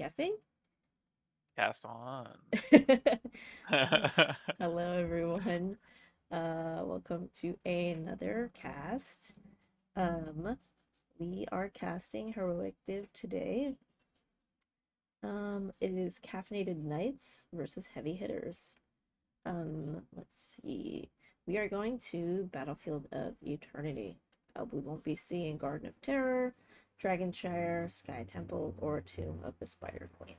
Guessing? Cast on. Hello, everyone. Welcome to another cast. Um, we are casting Heroic Div today. It is Caffeinated Knights versus Heavy Hitters. Let's see. We are going to Battlefield of Eternity. We won't be seeing Garden of Terror, Dragonshire, Sky Temple, or Tomb of the Spider Queen.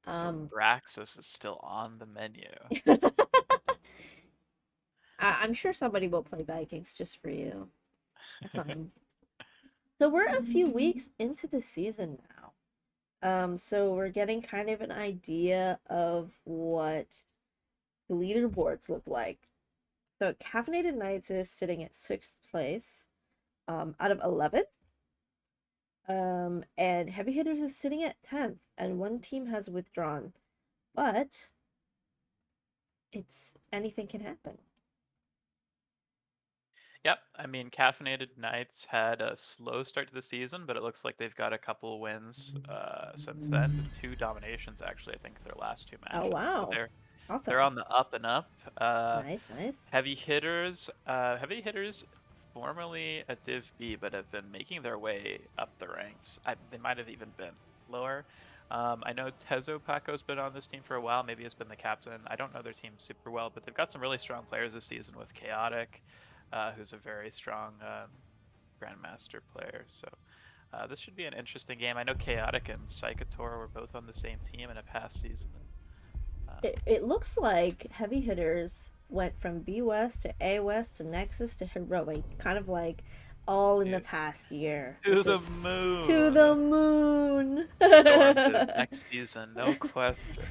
So Um, Braxis is still on the menu. I'm sure somebody will play Vikings just for you. So we're a few weeks into the season now. So we're getting kind of an idea of what the leaderboards look like. So Caffeinated Knights is sitting at sixth place, out of 11. And Heavy Hitters is sitting at 10th, and one team has withdrawn. But anything can happen. Yep, I mean, Caffeinated Knights had a slow start to the season, but it looks like they've got a couple wins since then. With two dominations, actually, I think their last two Oh matches. So wow. they're Awesome. on the up and up. Nice, nice. Heavy Hitters, formerly a Div B, but have been making their way up the ranks. They might have even been lower. I know Tezo Paco's been on this team for a while. Maybe has been the captain. I don't know their team super well, but they've got some really strong players this season with Chaotic, who's a very strong Grandmaster player. So this should be an interesting game. I know Chaotic and Psychotor were both on the same team in a past season. It looks like Heavy Hitters went from B West to A West to Nexus to Heroic, kind of like all in the past year, To which the is to the moon. moon. Stormed it next season, no question.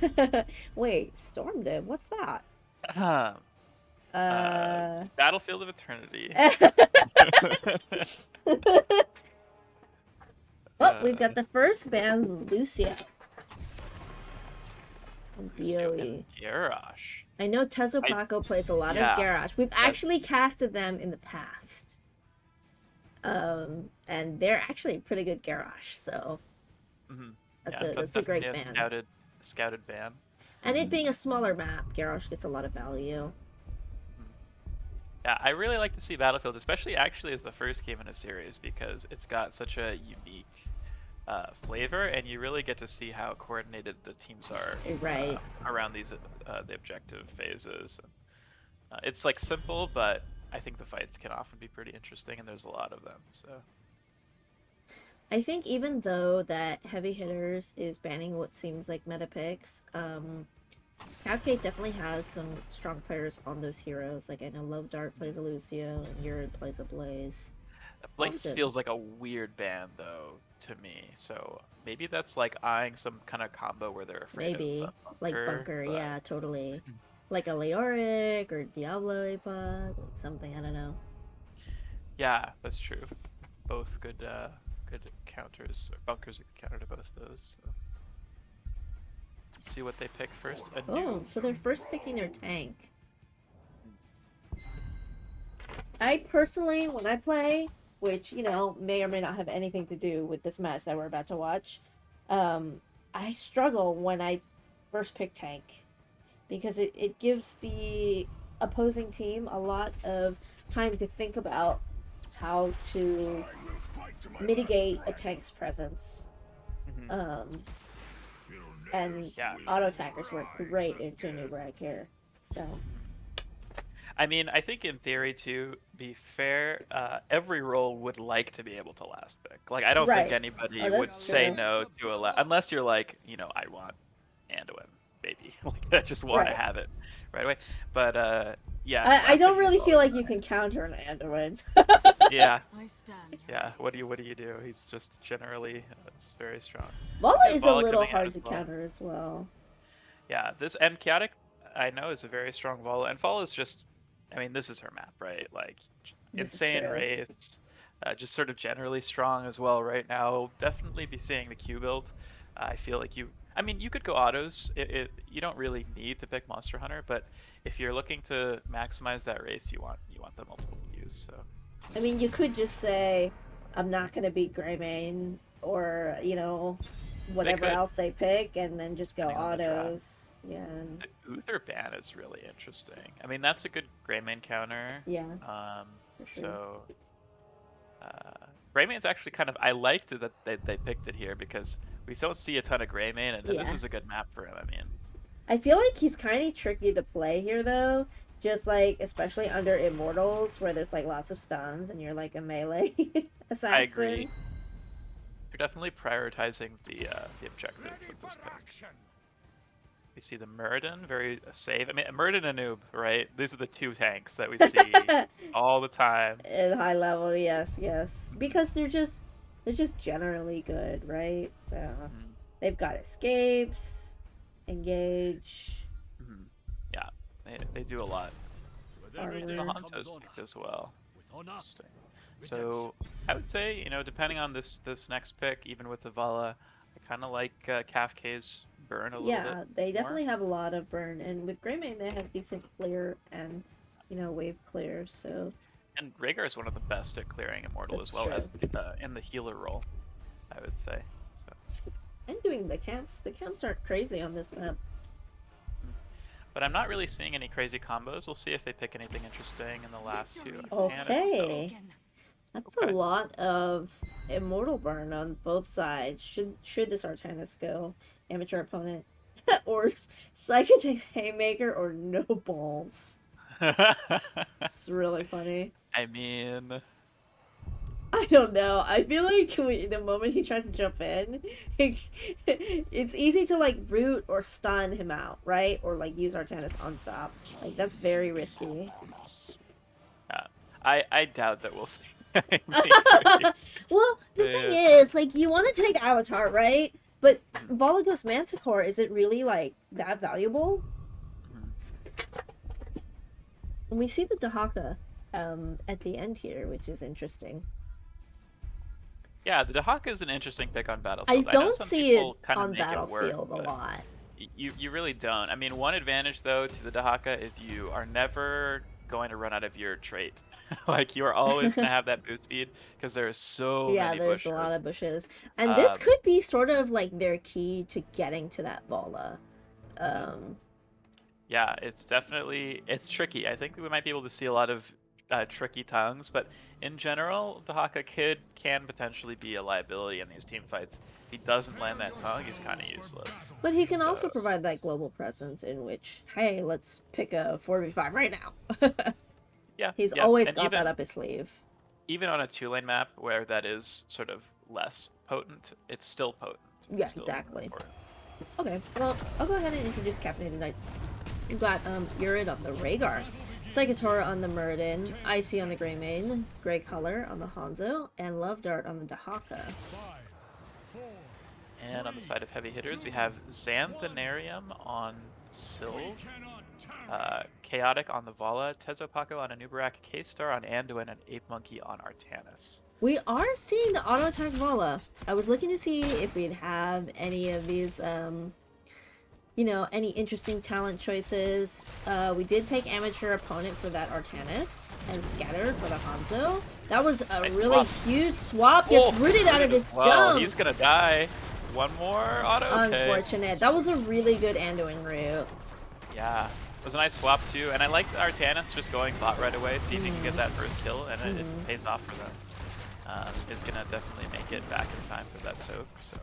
Wait, Stormed it? What's that? Battlefield of Eternity. Well, we've got the first band, Lucio. And Lucio BOE. and Garrosh. I know Tezo Paco plays a lot of Yeah, Garrosh. We've actually casted them in the past. And they're actually a pretty good Garrosh, so that's a definitely great a band. scouted band. And it being a smaller map, Garrosh gets a lot of value. Mhm. Yeah, I really like to see Battlefield, especially actually as the first game in a series, because it's got such a unique flavor, and you really get to see how coordinated the teams are Right. around these the objective phases. It's like simple, but I think the fights can often be pretty interesting, and there's a lot of them. So I think even though that Heavy Hitters is banning what seems like meta picks, Capcade definitely has some strong players on those heroes. Like I know Love Dart plays a Lucio and Yurid plays a Blaze. Blaze Often. feels like a weird band though to me. So maybe that's like eyeing some kind of combo where they're afraid of Maybe. Like Bunker, Bunker, but yeah, totally. Like a Leoric or Diablo Apex, like something, I don't know. yeah, that's true. Both good counters or bunkers that can counter to both of those. So. Let's see what they pick first. A Oh, new. so they're first picking their tank. I personally, when I play, which, may or may not have anything to do with this match that we're about to watch, I struggle when I first pick tank because it gives the opposing team a lot of time to think about how to mitigate a tank's presence. Mhm. Um, and Yeah. auto attackers work great into a new here. So I mean, I think in theory, to be fair, every role would like to be able to last pick. Like, I don't think right. anybody Oh, would that's say true. no to unless you're like, I want Anduin, baby. Like, I just want to Right. have it right away. But yeah, I last don't picking is really feel always like you can nice. counter an Anduin. Yeah, yeah. What do you do? He's just generally it's very strong. Vola So you have is a Vala little coming out hard as to well. counter as well. Yeah, this and Chaotic, I know, is a very strong Vala, and Vala is just, I mean, this is her map, right? Like, This is insane true. race, just sort of generally strong as well right now. Definitely be seeing the Q build. I feel like I mean, you could go autos. You don't really need to pick Monster Hunter, but if you're looking to maximize that race, you want the multiple Qs. So. I mean, you could just say, I'm not going to beat Greymane, or, whatever could. else they pick and then just go Depending on the draft. autos. Yeah. The Uther ban is really interesting. I mean, that's a good Greymane counter. Yeah. Um, For sure. so Greymane's actually kind of, I liked it that they picked it here because we don't see a ton of Greymane, and this Yeah. is a good map for him. I mean, I feel like he's kind of tricky to play here though. Just like especially under Immortals where there's like lots of stuns and you're like a melee assassin. I agree. You're definitely prioritizing the objective with this pick. We see the Muradin, very safe. I mean, Muradin and Noob, right? These are the two tanks that we see all the time. At high level, yes, yes. Because they're just generally good, right? So they've got escapes, engage. Yeah, they do a lot. The Armor. Hanzo's picked as well. Interesting. So I would say, you know, depending on this next pick, even with the Vala, I kind of like Kafka's burn a little bit. Yeah, they definitely have a lot of burn, and with Greymane they have decent clear and, you know, wave clear. So. And Rhaegar is one of the best at clearing Immortal That's as well true. as in the healer role, I would say. So. And doing the camps. The camps aren't crazy on this map. But I'm not really seeing any crazy combos. We'll see if they pick anything interesting in the last two. Okay. That's a lot of Immortal burn on both sides. Should this Artanis go? Amateur opponent. Or Psychic Haymaker or no balls. It's really funny. I mean... I don't know. I feel like the moment he tries to jump in, it's easy to like root or stun him out, right? Or like use Artanis unstop. Like that's very risky. Yeah, I doubt that we'll see. Well, the thing is, like, you want to take Avatar, right? But Volagos Manticore, is it really like that valuable? And we see the Dahaka at the end here, which is interesting. Yeah, the Dahaka is an interesting pick on Battlefield. I don't see it on Battlefield a lot. You really don't. I mean, one advantage, though, to the Dahaka is you are never going to run out of your trait. Like, you are always going to have that boost speed because there's so many bushes. Yeah, there's a lot of bushes. And this could be sort of like their key to getting to that Vala. Yeah, it's definitely, it's tricky. I think we might be able to see a lot of tricky tongues, but in general, Dahaka can potentially be a liability in these team fights. If he doesn't land that tongue, he's kind of useless. But he can also provide that global presence in which, hey, let's pick a 4v5 right now. Yeah, he's always got that up his sleeve. Even on a 2-lane map where that is sort of less potent, it's still potent. Yeah, exactly. Important. Okay, well, I'll go ahead and introduce Caffeinated Knights. We've got Urid on the Rhaegar, Psychotor on the Muradin, Icy on the Greymane, Grey Color on the Hanzo, and Love Dart on the Dahaka. And on the side of heavy hitters, we have Xanthanarium on Sylve, Chaotic on the Vala, Tezopaco on Anubarak, K-Star on Anduin, and Ape Monkey on Artanis. We are seeing the auto attack Vala. I was looking to see if we'd have any of these, you know, any interesting talent choices. We did take Amateur Opponent for that Artanis, and Scatter for the Hanzo. That was a nice really huge swap. Gets rooted out of his jump. He's gonna die. One more auto. Unfortunate. That was a really good Anduin route. Yeah. It was a nice swap too, and I like Artanis just going bot right away, see if he can get that first kill, and it pays off for them. It's gonna definitely make it back in time for that soak. So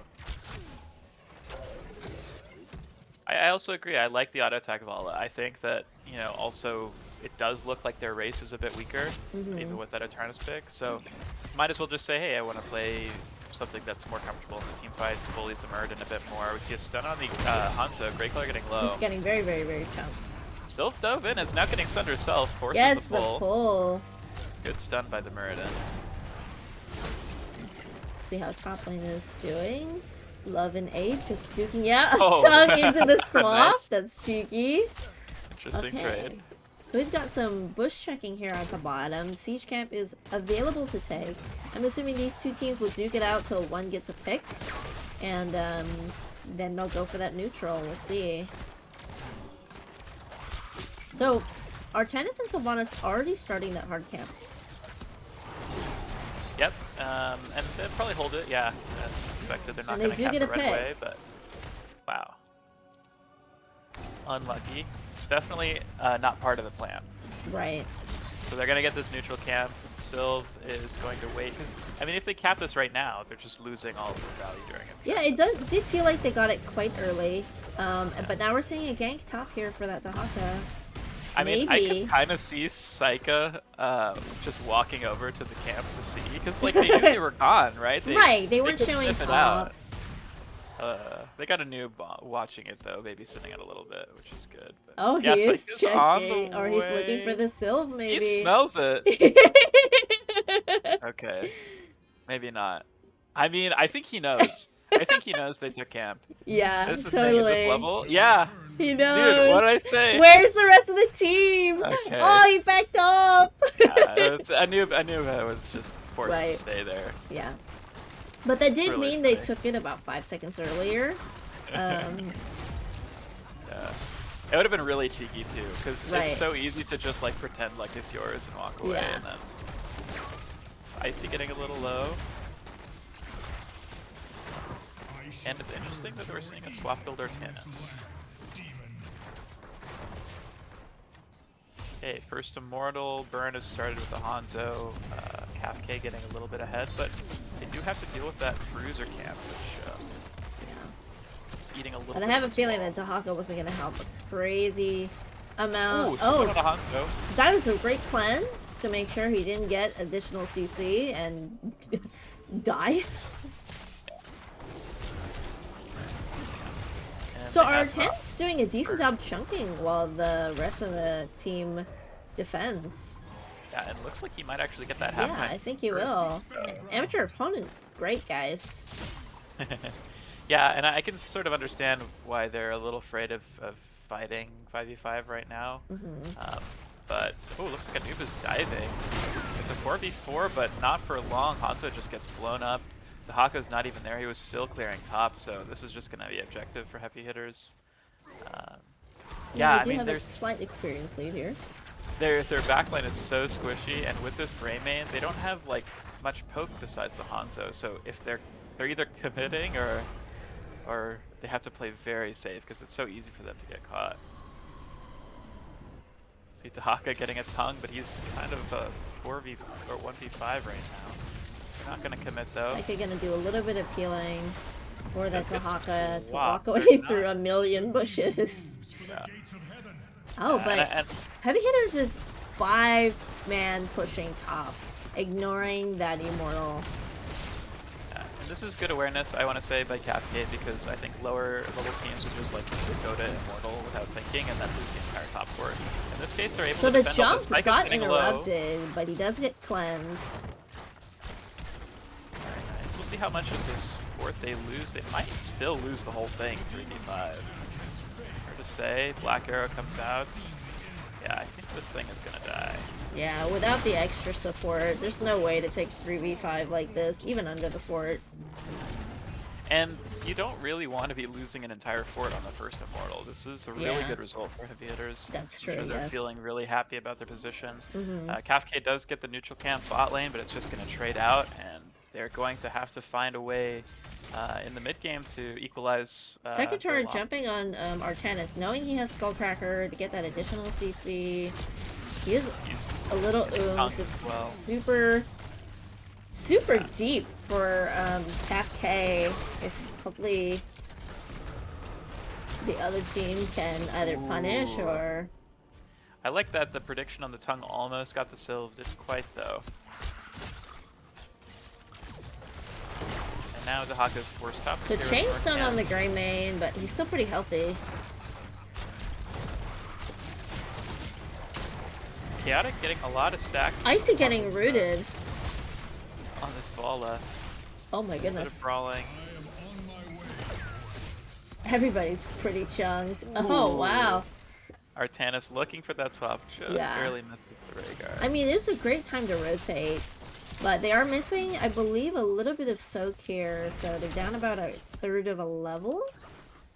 I also agree. I like the auto attack Vala. I think that, you know, also it does look like their race is a bit weaker, even with that Artanis pick. So might as well just say, hey, I want to play something that's more comfortable in the team fights, bullies the Muradin a bit more. We see a stun on the Hanzo. Grey Color getting low. He's getting very, very, very chunk. Sylve dove in, is now getting stunned herself, forces the pull. Good stun by the Muradin. See how top lane is doing. Love and Ape just duking tongue into the swamp. Nice. That's cheeky. Interesting trade. So we've got some bush checking here at the bottom. Siege Camp is available to take. I'm assuming these two teams will duke it out till one gets a pick. And then they'll go for that neutral. We'll see. So, Artanis and Sylvanas already starting that hard camp. Yep, and they'll probably hold it, yeah. That's expected. They're not And going they to do cap get the a red pick. wave, but wow. Unlucky. Definitely not part of the plan. Right. So they're going to get this neutral camp. Sylve is going to wait, because, I mean, if they cap this right now, they're just losing all of their value during it. Yeah, it did feel like they got it quite early. But now we're seeing a gank top here for that Dahaka. I mean, I Maybe. could kind of see Saika just walking over to the camp to see, because like they knew they were gone, right? They weren't could showing sniff it top. out. They got a noob watching it though, babysitting it a little bit, which is good. But Oh, yeah, he is Saika's on the checking, or he's looking for way. the Sylve, He maybe. smells it. Okay, maybe not. I mean, I think he knows. I think he knows they took camp. Yeah, This is the totally. thing at this level. Yeah. He knows. Dude, what did I say? Where's the rest of the team? Okay. Oh, he backed up. Yeah, I knew I was just forced to stay there. Yeah. But that did really mean funny. they took it about 5 seconds earlier. Yeah. It would have been really cheeky too, because it's so easy to just like pretend like it's yours and walk away, and then Icy getting a little low. And it's interesting that we're seeing a swap builder tennis. Okay, first Immortal. Burn has started with the Hanzo. Kafka getting a little bit ahead, but they do have to deal with that Bruiser camp, which is eating a little bit. And I have a feeling that Dahaka wasn't going to help a crazy amount. Oh, the Hanzo. That is a great cleanse to make sure he didn't get additional CC and die. So our Tent's doing a decent job chunking while the rest of the team defends. Yeah, it looks like he might actually get that halftime. Yeah, I think he will. Amateur opponent's great, guys. Yeah, and I can sort of understand why they're a little afraid of fighting 5v5 right now. But, oh, looks like a noob is diving. It's a 4v4, but not for long. Hanzo just gets blown up. The Haka's not even there. He was still clearing top, so this is just going to be objective for heavy hitters. Yeah, I mean, have a slight experience lead here. Their backline is so squishy, and with this Gray main, they don't have like much poke besides the Hanzo. So if they're either committing or they have to play very safe because it's so easy for them to get caught. See Dahaka getting a tongue, but he's kind of a 4v or 1v5 right now. They're not gonna commit though. Saika gonna do a little bit of healing for that Dahaka to walk They're away not. through a million bushes. Yeah. Oh, but and Heavy Hitterz is 5-man pushing top, ignoring that Immortal. And this is good awareness, I want to say, by Caffeinated, because I think lower level teams would just like go to Immortal without thinking and then lose the entire top court. In this case, they're able So to the defend all this. jump Mike is got getting low. interrupted, but he does get cleansed. Very nice. We'll see how much of this fourth they lose. They might still lose the whole thing, 3v5. Hard to say. Black Arrow comes out. Yeah, I think this thing is gonna die. Yeah, without the extra support, there's no way to take 3v5 like this, even under the fort. And you don't really want to be losing an entire fort on the first Immortal. This is a really good result for Heavy Hitters. That's true, I'm sure they're yes. feeling really happy about their position. Mm-hmm. Kafka does get the neutral camp bot lane, but it's just going to trade out, and they're going to have to find a way in the mid game to equalize. Secretary jumping on Artanis, knowing he has Skullcracker to get that additional CC. He is a little this is well. super deep for Kafka. If hopefully the other team can either punish or. I like that the prediction on the tongue almost got the Sylve, didn't quite though. And now Dahaka's forced top. So Chain's stun on the Gray main, but he's still pretty healthy. Chaotic getting a lot of stacks. Icy getting rooted. On this Vala. Oh my goodness. A bit of brawling. Everybody's pretty chunked. Oh wow. Artanis looking for that swap, just barely misses the Rhaegar. I mean, it's a great time to rotate, but they are missing, I believe, a little bit of soak here, so they're down about a third of a level.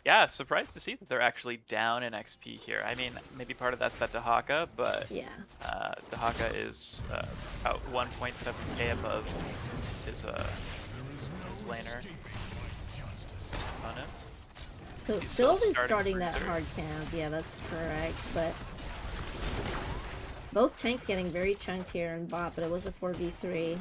Yeah, surprised to see that they're actually down in XP here. I mean, maybe part of that's that Dahaka, but Dahaka is about 1.7k above his laner. opponents. So He's Sylvan's starting starting that Bruiser. hard camp. Yeah, that's correct. But both tanks getting very chunked here in bot, but it was a 4v3.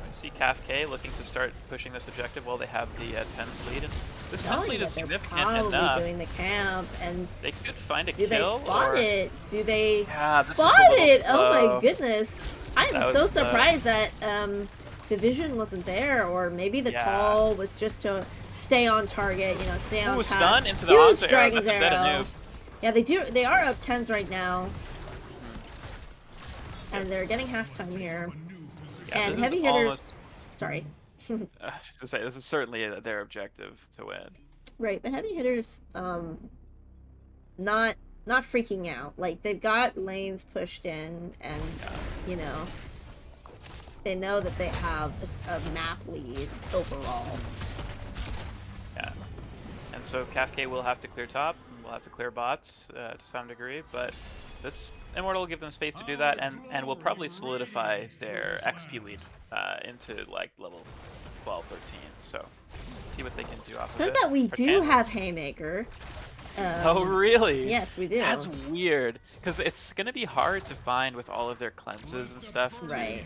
I see CAF looking to start pushing this objective while they have the 10's lead. And this 10's lead is significant probably enough. doing the camp, and They could find a do they kill. spot it? Do they Yeah, this is spot a little it? Oh slow. my goodness! I'm That so was, surprised that the vision wasn't there, or maybe the Yeah. call was just to stay on target. You know, stay on. Ooh, top. stun into the Huge Hanzo arrow. Dragon's That's a dead arrow. noob. Yeah, they do. They are up 10s right now, and they're getting halftime here. Yeah, And this is heavy hitters. almost- Sorry. Just to say, this is certainly their objective to win. Right, but heavy hitters, not freaking out. Like, they've got lanes pushed in, and you know, they know that they have a map lead overall. Yeah, and so CAF will have to clear top, and will have to clear bots to some degree, but this Immortal will give them space to do that, and will probably solidify their XP lead into like level 12, 13. So see what they can do off of Turns it. out we do Arcana- have Haymaker. Oh really? Yes, we do. That's weird, because it's gonna be hard to find with all of their cleanses and stuff. Right.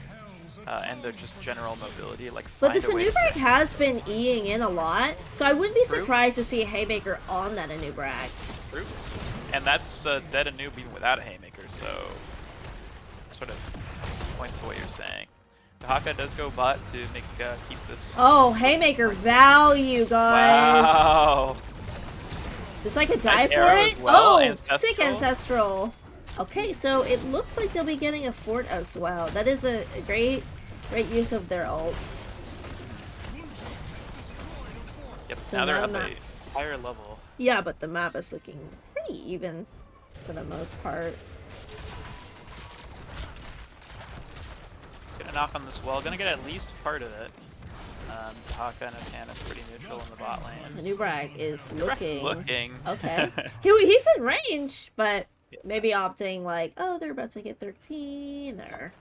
And their just general mobility, like. But the find a way to- Anubrag has been Eing in a lot, so I wouldn't be True. surprised to see a Haymaker on that Anubrag. True. And that's dead and noob even without a Haymaker, so sort of points to what you're saying. Jotak does go bot to make keep this. Oh, Haymaker value, guys! Wow! Does I could die Nice for arrow it? as well, Oh, Ancestral. sick Ancestral! Okay, so it looks like they'll be getting a fort as well. That is a great use of their ults. Yep. So now they're now up maps- a higher level. Yeah, but the map is looking pretty even for the most part. Gonna knock on this wall. Gonna get at least part of it. Jotak and Atan is pretty neutral in the bot The lane. Anubrag is Correct looking... looking. Okay. He's in range, but maybe opting like, oh, they're about to get 13 or...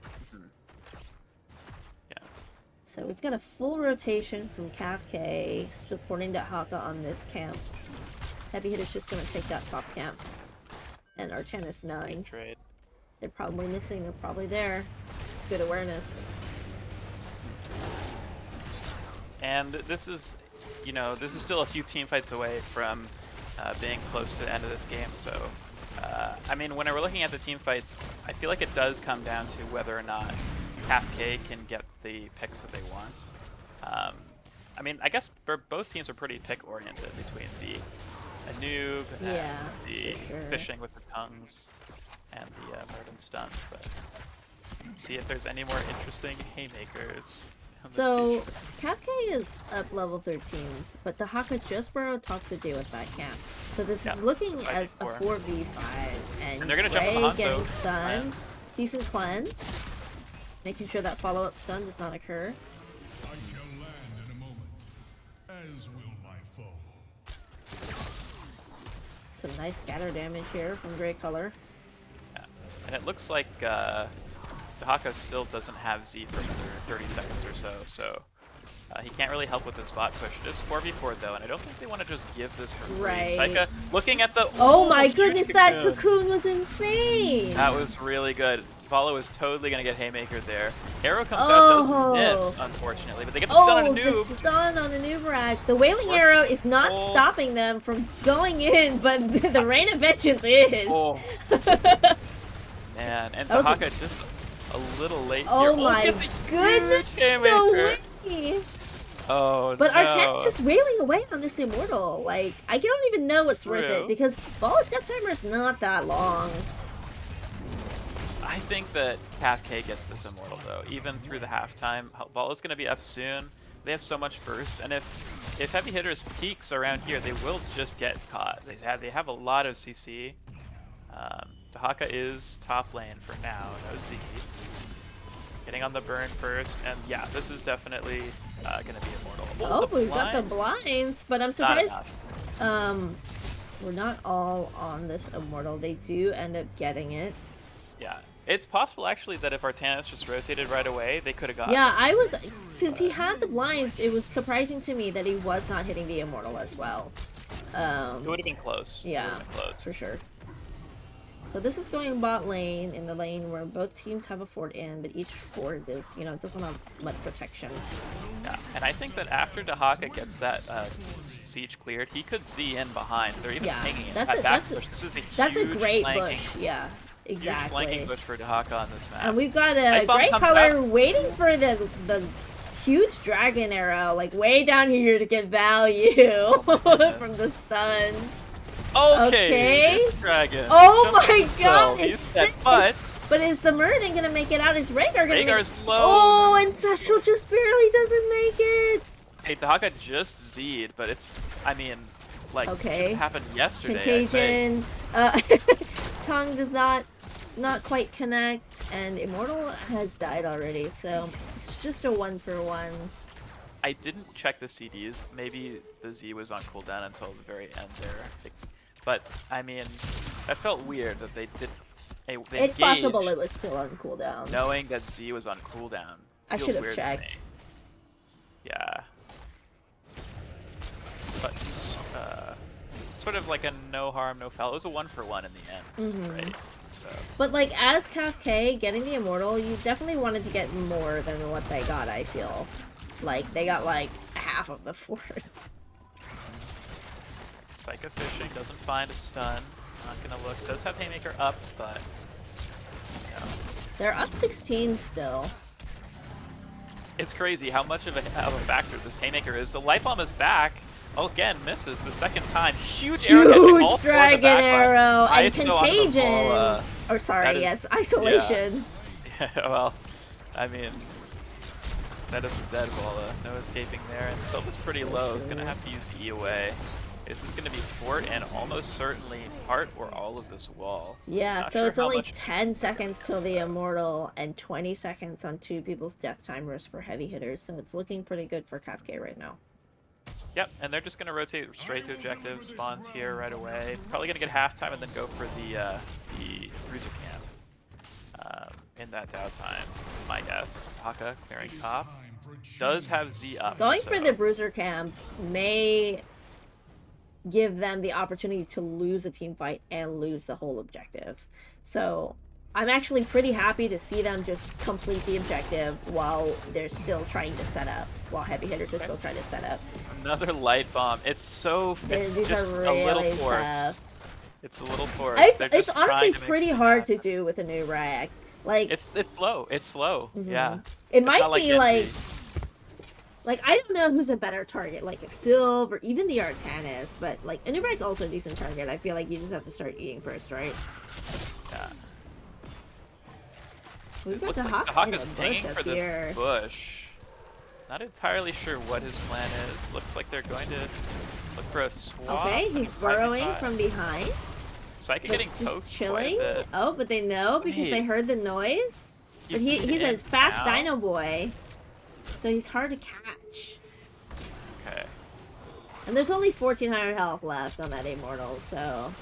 Yeah. So we've got a full rotation from CAF supporting Haka on this camp. Heavy Hitter's just going to take that top camp. And Artanis 9. Trade. They're probably missing. They're probably there. It's good awareness. And this is, you know, this is still a few team fights away from being close to the end of this game. So, I mean, when we're looking at the team fights, I feel like it does come down to whether or not CAF can get the picks that they want. I mean, I guess both teams are pretty pick oriented between the Anub and the for sure. fishing with the tongues and the Murden stuns. But see if there's any more interesting haymakers. in the So, future. CAF is up level 13s, but the Haka just borrowed top to do with that camp. So this Yeah, is looking as a 5v4. 4v5, and they're gonna jump on the Ray Hanzo getting stunned. plan. Decent cleanse. Making sure that follow-up stun does not occur. I shall land in a moment, as will my foe. Some nice scatter damage here from Grey Color. Yeah. And it looks like Tahaka still doesn't have Z for another 30 seconds or so, so he can't really help with this bot push. It is 4v4 though, and I don't think they want to just give this for free. Right. Saika looking at the... Oh my huge goodness, that cocoon. cocoon was insane! That was really good. Valo is totally going to get Haymaker there. Arrow comes out, does miss, unfortunately, but they get the stun on a the noob. stun on a Anubrag. The Wailing Force Arrow is not control. stopping them from going in, but the Rain of Vengeance is. Oh, man. And That was a- Tahaka just a little late Oh here. my Gets a goodness, huge Haymaker. no way! Oh, But no. Artanis just wailing away on this Immortal. Like, I don't even know what's worth True. it, because Ball's death timer is not that long. I think that CAF gets this Immortal though, even through the halftime. Valo's gonna be up soon. They have so much burst, and if Heavy Hitters peaks around here, they will just get caught. They have a lot of CC. Tahaka is top lane for now, no Z. Getting on the burn first, and yeah, this is definitely gonna be Immortal. Oh, the we've got the blind? blinds, but I'm Not surprised. enough. We're not all on this Immortal. They do end up getting it. Yeah, It's possible actually that if Artanis just rotated right away, they could have got. Yeah, since he had the blinds, it was surprising to me that he was not hitting the Immortal as well. It would have been close. Yeah, for sure. So this is going bot lane, in the lane where both teams have a fort in, but each fort is, doesn't have much protection. Yeah, and I think that after Dahaka gets that siege cleared, he could Z in behind. They're even hanging it. That's a great bush. Yeah, exactly. Huge flanking bush for Dahaka on this map. And we've got a great color waiting for the huge dragon arrow, like way down here to get value from the stun. Okay. Dragon. Oh my god, it's sick. But is the Muradin gonna make it out? Is Rhaegar gonna Rhaegar's make it? low. Oh, and Thresh just barely doesn't make it. Hey, Dahaka just Z'd, but it's, I mean, like, it happened yesterday. Contagion. Tongue does not quite connect, and Immortal has died already, so it's just a 1-for-1. I didn't check the CDs. Maybe the Z was on cooldown until the very end there. But, I mean, that felt weird that they did. It's possible it was still on cooldown. Knowing that Z was on cooldown. I should have checked. Yeah. But, sort of like a no harm, no foul. It was a 1-for-1 in the end, right? So. But like, as Kafka getting the Immortal, you definitely wanted to get more than what they got, I feel. Like, they got like half of the fort. Psycho fishing doesn't find a stun. Not gonna look. Does have Haymaker up, but no. They're up 16 still. It's crazy how much of a factor this Haymaker is. The Light Bomb is back. Oh, again, misses the second time. Huge arrow catching all dragon arrow and contagion. Or sorry, yes, isolation. Yeah, well, I mean, that is a dead Vola. No escaping there, and Silva's pretty low. He's gonna have to use E away. This is gonna be fort and almost certainly part or all of this wall. Yeah, so sure it's only 10 seconds till the Immortal and 20 seconds on 2 people's death timers for heavy hitters. So it's looking pretty good for Kafka right now. Yep, and they're just going to rotate straight to objective, spawns here right away. Probably going to get halftime and then go for the Bruiser camp in that downtime, my guess. Haka clearing top. Does have Z up. Going for the Bruiser camp may give them the opportunity to lose a team fight and lose the whole objective. So I'm actually pretty happy to see them just complete the objective while they're still trying to set up, while heavy hitters are still trying to set up. Another light bomb. It's so, it's just really a little forced. Tough. It's a little forced. It's honestly pretty hard to do with a new rack. Like, it's slow. It's slow. Yeah. It might be like I don't know who's a better target, like a Sylve or even the Artanis, but like a new rack's also a decent target. I feel like you just have to start eating first, right? Yeah. We've got the Hawk is pinging for this bush. Not entirely sure what his plan is. Looks like they're going to look for a swap. Okay, he's burrowing from behind. Psychic getting just chilling. Oh, but they know because they heard the noise. But he's a fast Dino Boy, so he's hard to catch. Okay. And there's only 1,400 health left on that Immortal, so.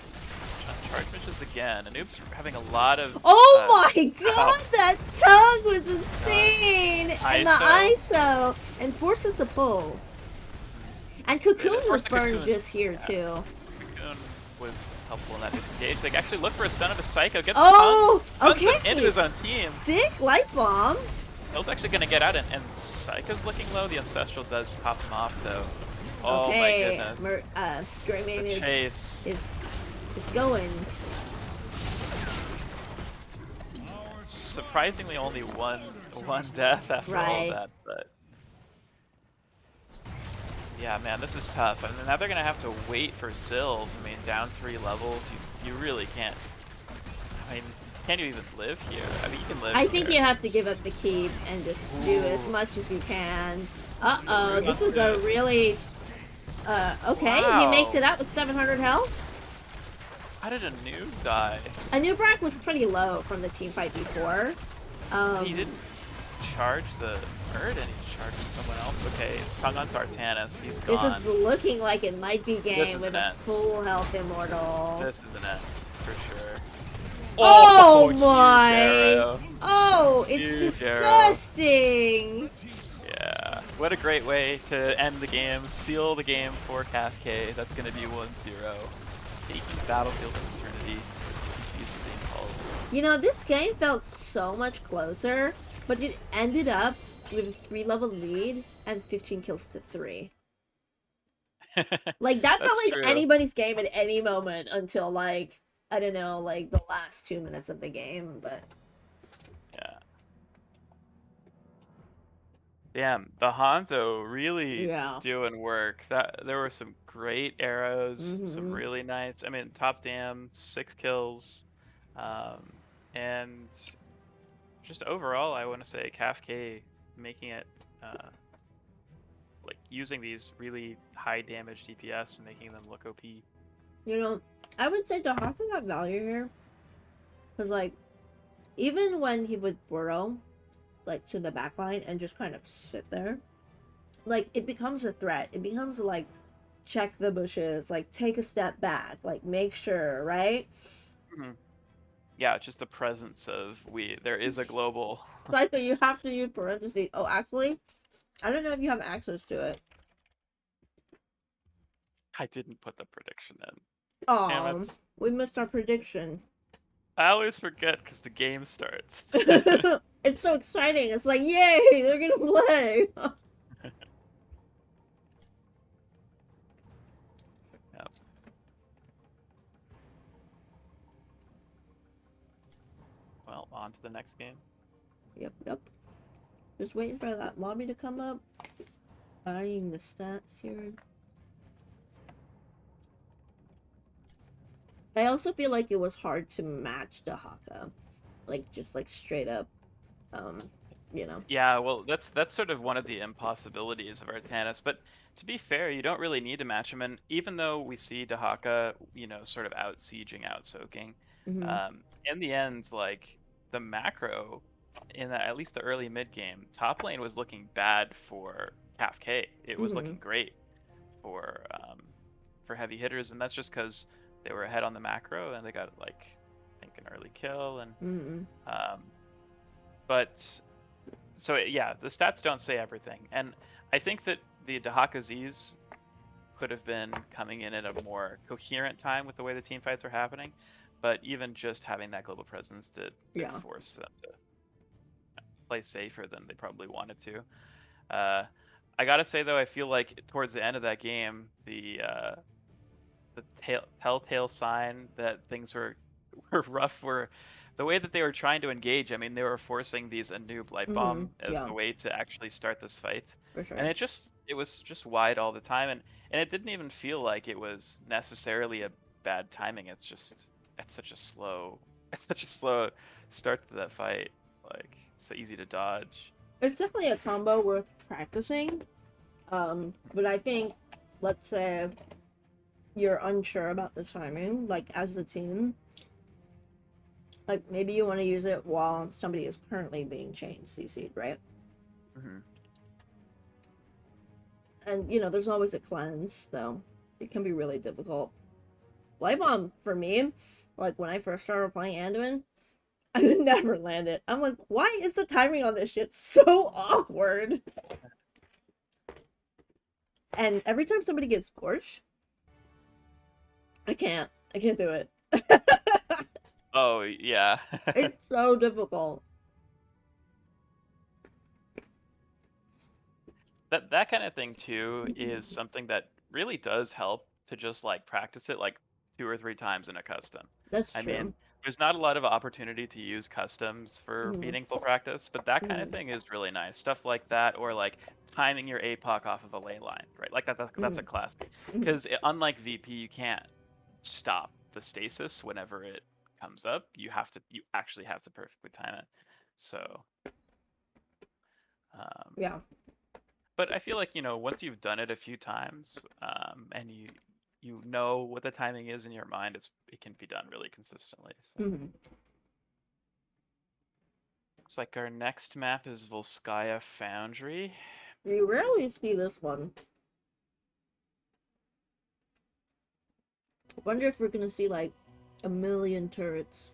Charge misses again. Anoop's having a lot of. Oh my god, that tongue was insane! And the ISO! And forces the pull. And Cocoon was burned just here too. Cocoon was helpful in that disengage. They actually look for a stun of a Psycho. Gets okay. Into his own team. Sick light bomb. Hill's actually gonna get out, and Psycho's looking low. The Ancestral does pop him off though. Oh okay. My goodness. Greymane chase. It's going. It's surprisingly only one death after all of that, but yeah, man, this is tough. And now they're gonna have to wait for Sylve. I mean, down 3 levels, you really can't. I mean, can you even live here? I mean, you can live. I think you have to give up the keep and just do as much as you can. Uh-oh, this was a really. Okay, he makes it out with 700 health. How did a noob die? A noob was pretty low from the team fight before. He didn't charge the bird and he charged someone else. Okay, tongue on Artanis, he's gone. This is looking like it might be game with a full health Immortal. This is an end, for sure. Oh huge my! arrow. Oh, it's Huge arrow. disgusting! Yeah. What a great way to end the game, seal the game for CAFK. That's going to be 1-0. Taking Battlefield of Eternity. GG's for being called. You know, this game felt so much closer, but it ended up with a 3-level lead and 15 kills to 3. Like, that felt That's like true. anybody's game at any moment until, like, I don't know, like, the last 2 minutes of the game, but... Yeah. Damn, the Hanzo really Yeah. doing work. There were some great arrows, some Mm-hmm. really nice. I mean, top dam, 6 kills, um, and just overall, I want to say CAFK making it like using these really high damage DPS and making them look OP. You know, I would say Dahaka got value here. Because, like, even when he would burrow, like, to the back line and just kind of sit there, like, it becomes a threat. It becomes, like, check the bushes, like, take a step back, like, make sure, right? Mm-hmm. Yeah, just the presence of there is a global. Like, you have to use parentheses. Oh, actually, I don't know if you have access to it. I didn't put the prediction in. Damn Oh, it. we missed our prediction. I always forget because the game starts. It's so exciting. It's like, yay, they're gonna play. Yep. Well, on to the next game. Yep. Just waiting for that lobby to come up. Eyeing the stats here. I also feel like it was hard to match Dahaka. Like, just like straight up, you know. Yeah, well, that's sort of one of the impossibilities of Artanis. But to be fair, you don't really need to match him. And even though we see Dahaka, sort of out sieging, out soaking, Mm-hmm. in the end, like the macro in at least the early mid game, top lane was looking bad for CAFK. It was Mm-hmm. looking great for heavy hitters, and that's just because they were ahead on the macro and they got like I think an early kill and Mm-hmm. but. So yeah, the stats don't say everything, and I think that the Dahaka Z's could have been coming in at a more coherent time with the way the team fights are happening, but even just having that global presence did Yeah. force them to play safer than they probably wanted to. I gotta say though, I feel like towards the end of that game, the telltale sign that things were rough were the way that they were trying to engage. I mean, they were forcing these a noob light Mm-hmm. bomb as Yeah, the way to actually start this fight, for and sure. it was just wide all the time, and it didn't even feel like it was necessarily a bad timing. It's such a slow it's such a slow start to that fight. Like so easy to dodge. It's definitely a combo worth practicing. But I think, let's say you're unsure about the timing, like as a team, like maybe you want to use it while somebody is currently being chained CC'd, right? Mm-hmm. And there's always a cleanse, so it can be really difficult. Light bomb for me, like when I first started playing Anduin, I could never land it. I'm like, why is the timing on this shit so awkward? And every time somebody gets scorched, I can't do it. Oh yeah. It's so difficult. That kind of thing too is something that really does help to just like practice it like 2 or 3 times in a custom. That's I mean, true. there's not a lot of opportunity to use customs for Mm-hmm. meaningful practice, but that kind of Mm-hmm. thing is really nice. Stuff like that, or like timing your APOC off of a ley line, right? Like that's a classic. Mm-hmm. Because unlike VP, you can't stop the stasis whenever it comes up. You actually have to perfectly time it. So, um, Yeah. but I feel like once you've done it a few times, and you know what the timing is in your mind, it can be done really consistently. So Mm-hmm. looks like our next map is Volskaya Foundry. You rarely see this one. I wonder if we're gonna see like a million turrets.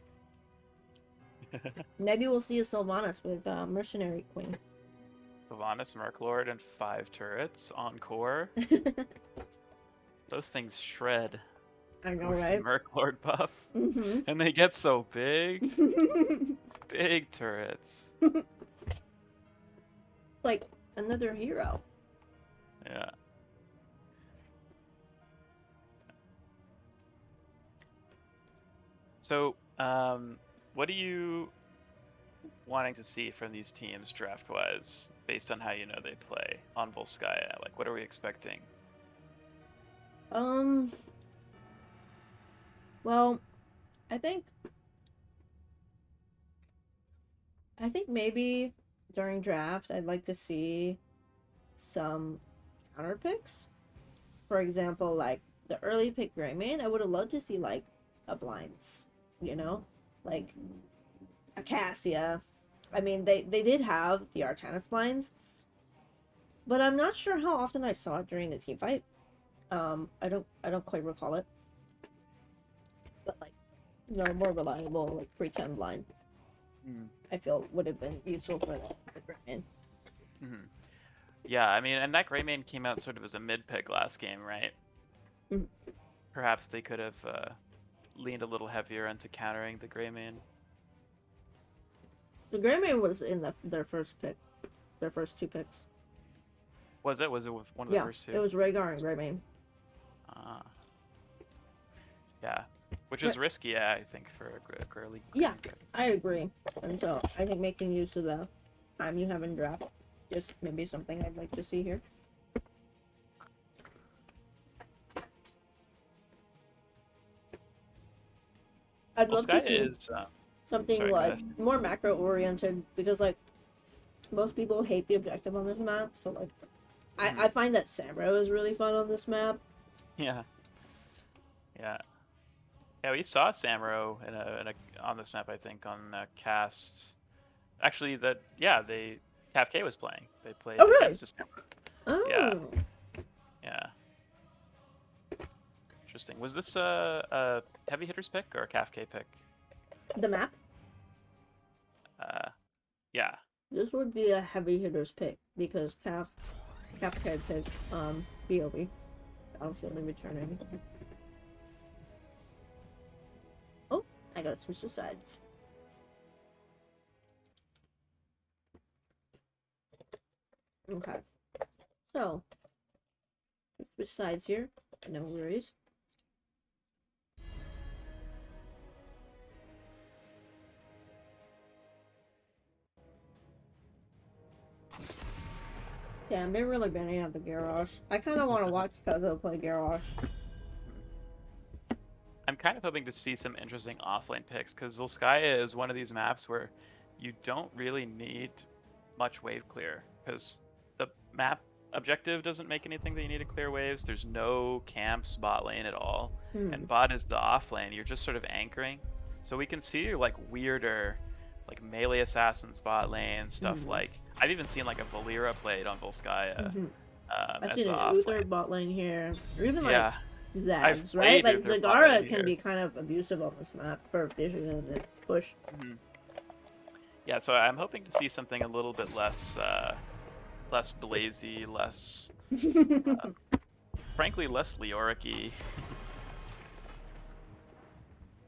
Maybe we'll see a Sylvanas with Mercenary Queen. Sylvanas, Merklord, and 5 turrets on core. Those things shred I know, with right? the Merklord buff. Mm-hmm. And they get so big. Big turrets. Like another hero. Yeah. So, what are you wanting to see from these teams draft-wise, based on how you know they play on Volskaya? Like, what are we expecting? Well, I think maybe during draft I'd like to see some counter picks. For example, like the early pick Greymane, I would have loved to see like a blinds, you know? Like a Cassia. I mean they did have the Artanis blinds, but I'm not sure how often I saw it during the team fight. I don't quite recall it. But like more reliable, like pre-10 blind. I feel would have been useful for the Greymane. Mm-hmm. Yeah, I mean, and that Greymane came out sort of as a mid-pick last game, right? Mhm. Perhaps they could have leaned a little heavier into countering the Greymane. The Greymane was in their first pick, their first 2 picks. Was it? Was it one of the Yeah, first 2? it was Rhaegar and Greymane. Yeah, which is risky, I think, for a early. Yeah, I agree. And so I think making use of the time you have in draft just maybe something I'd like to see here. I'd love to see something sorry, like more macro oriented because like most people hate the objective on this map. So like I find that Samro is really fun on this map. Yeah. Yeah. Yeah, we saw Samro on this map, I think, on Cast. Actually, Caf K was playing. They played against a Samro. Oh. Yeah. Yeah. Interesting. Was this a Heavy Hitters pick or a Caf K pick? The map? Yeah. This would be a Heavy Hitters pick because Caf K picked BOB. Obviously returning. Oh, I gotta switch the sides. Okay. So, switch sides here. No worries. Damn, they're really banning out the Garrosh. I kind of want to watch Kozo play Garrosh. I'm kind of hoping to see some interesting offlane picks, because Volskaya is one of these maps where you don't really need much wave clear, because the map objective doesn't make anything that you need to clear waves. There's no camps bot lane at all, and bot is the off lane. You're just sort of anchoring. So we can see like weirder, like melee assassins bot lane, stuff like, I've even seen like a Valera played on Volskaya. I've seen an Uther bot lane here, or even like Zags, I've right? Like Uther Zagara can be kind of abusive on this map for vision and push. Yeah, so I'm hoping to see something a little bit less blazy, less frankly less Leoric-y.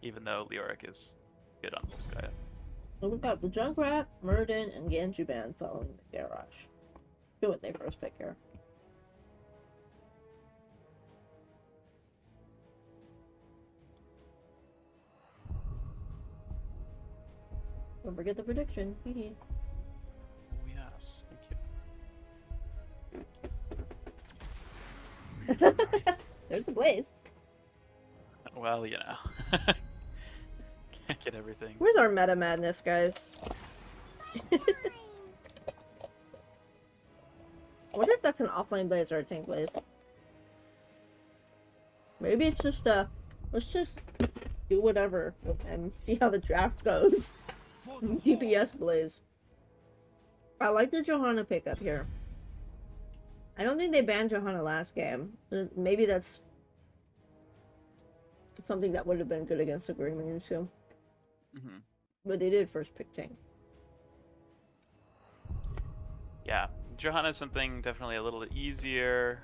Even though Leoric is good on Volskaya. Well, we've got the Junkrat, Murden, and Ganjuban following the Garrosh. Do what they first pick here. Don't forget the prediction. Oh yes, thank you. There's the blaze. Well, you know. Can't get everything. Where's our meta madness, guys? I wonder if that's an offline blaze or a tank blaze. Maybe it's just let's just do whatever and see how the draft goes. DPS blaze. I like the Johanna pickup here. I don't think they banned Johanna last game. Maybe that's something that would have been good against the Greymane too. But they did first pick tank. Yeah, Johanna's something definitely a little easier,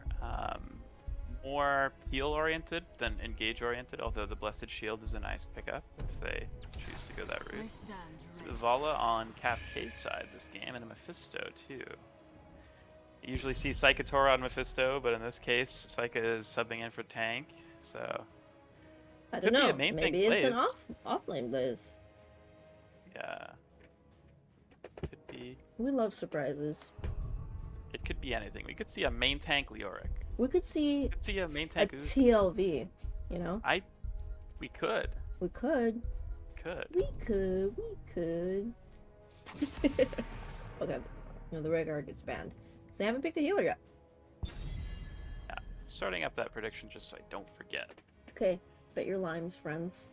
more peel-oriented than engage-oriented, although the Blessed Shield is a nice pickup if they choose to go that route. So Vala on Caff K's side this game, and a Mephisto too. You usually see Psychotora on Mephisto, but in this case, Psyche is subbing in for tank, so... I don't Could be know. a main Maybe tank it's an Blaze. off lane Blaze. Yeah. Could be. We love surprises. It could be anything. We could see a main tank Leoric. We could see We could see a main a tank Uth. TLV, you know? We could. We could. Could. We could. Okay. No, the Rhaegar gets banned. So they haven't picked a healer yet. Yeah. Starting up that prediction just so I don't forget. Okay. Bet your limes, friends.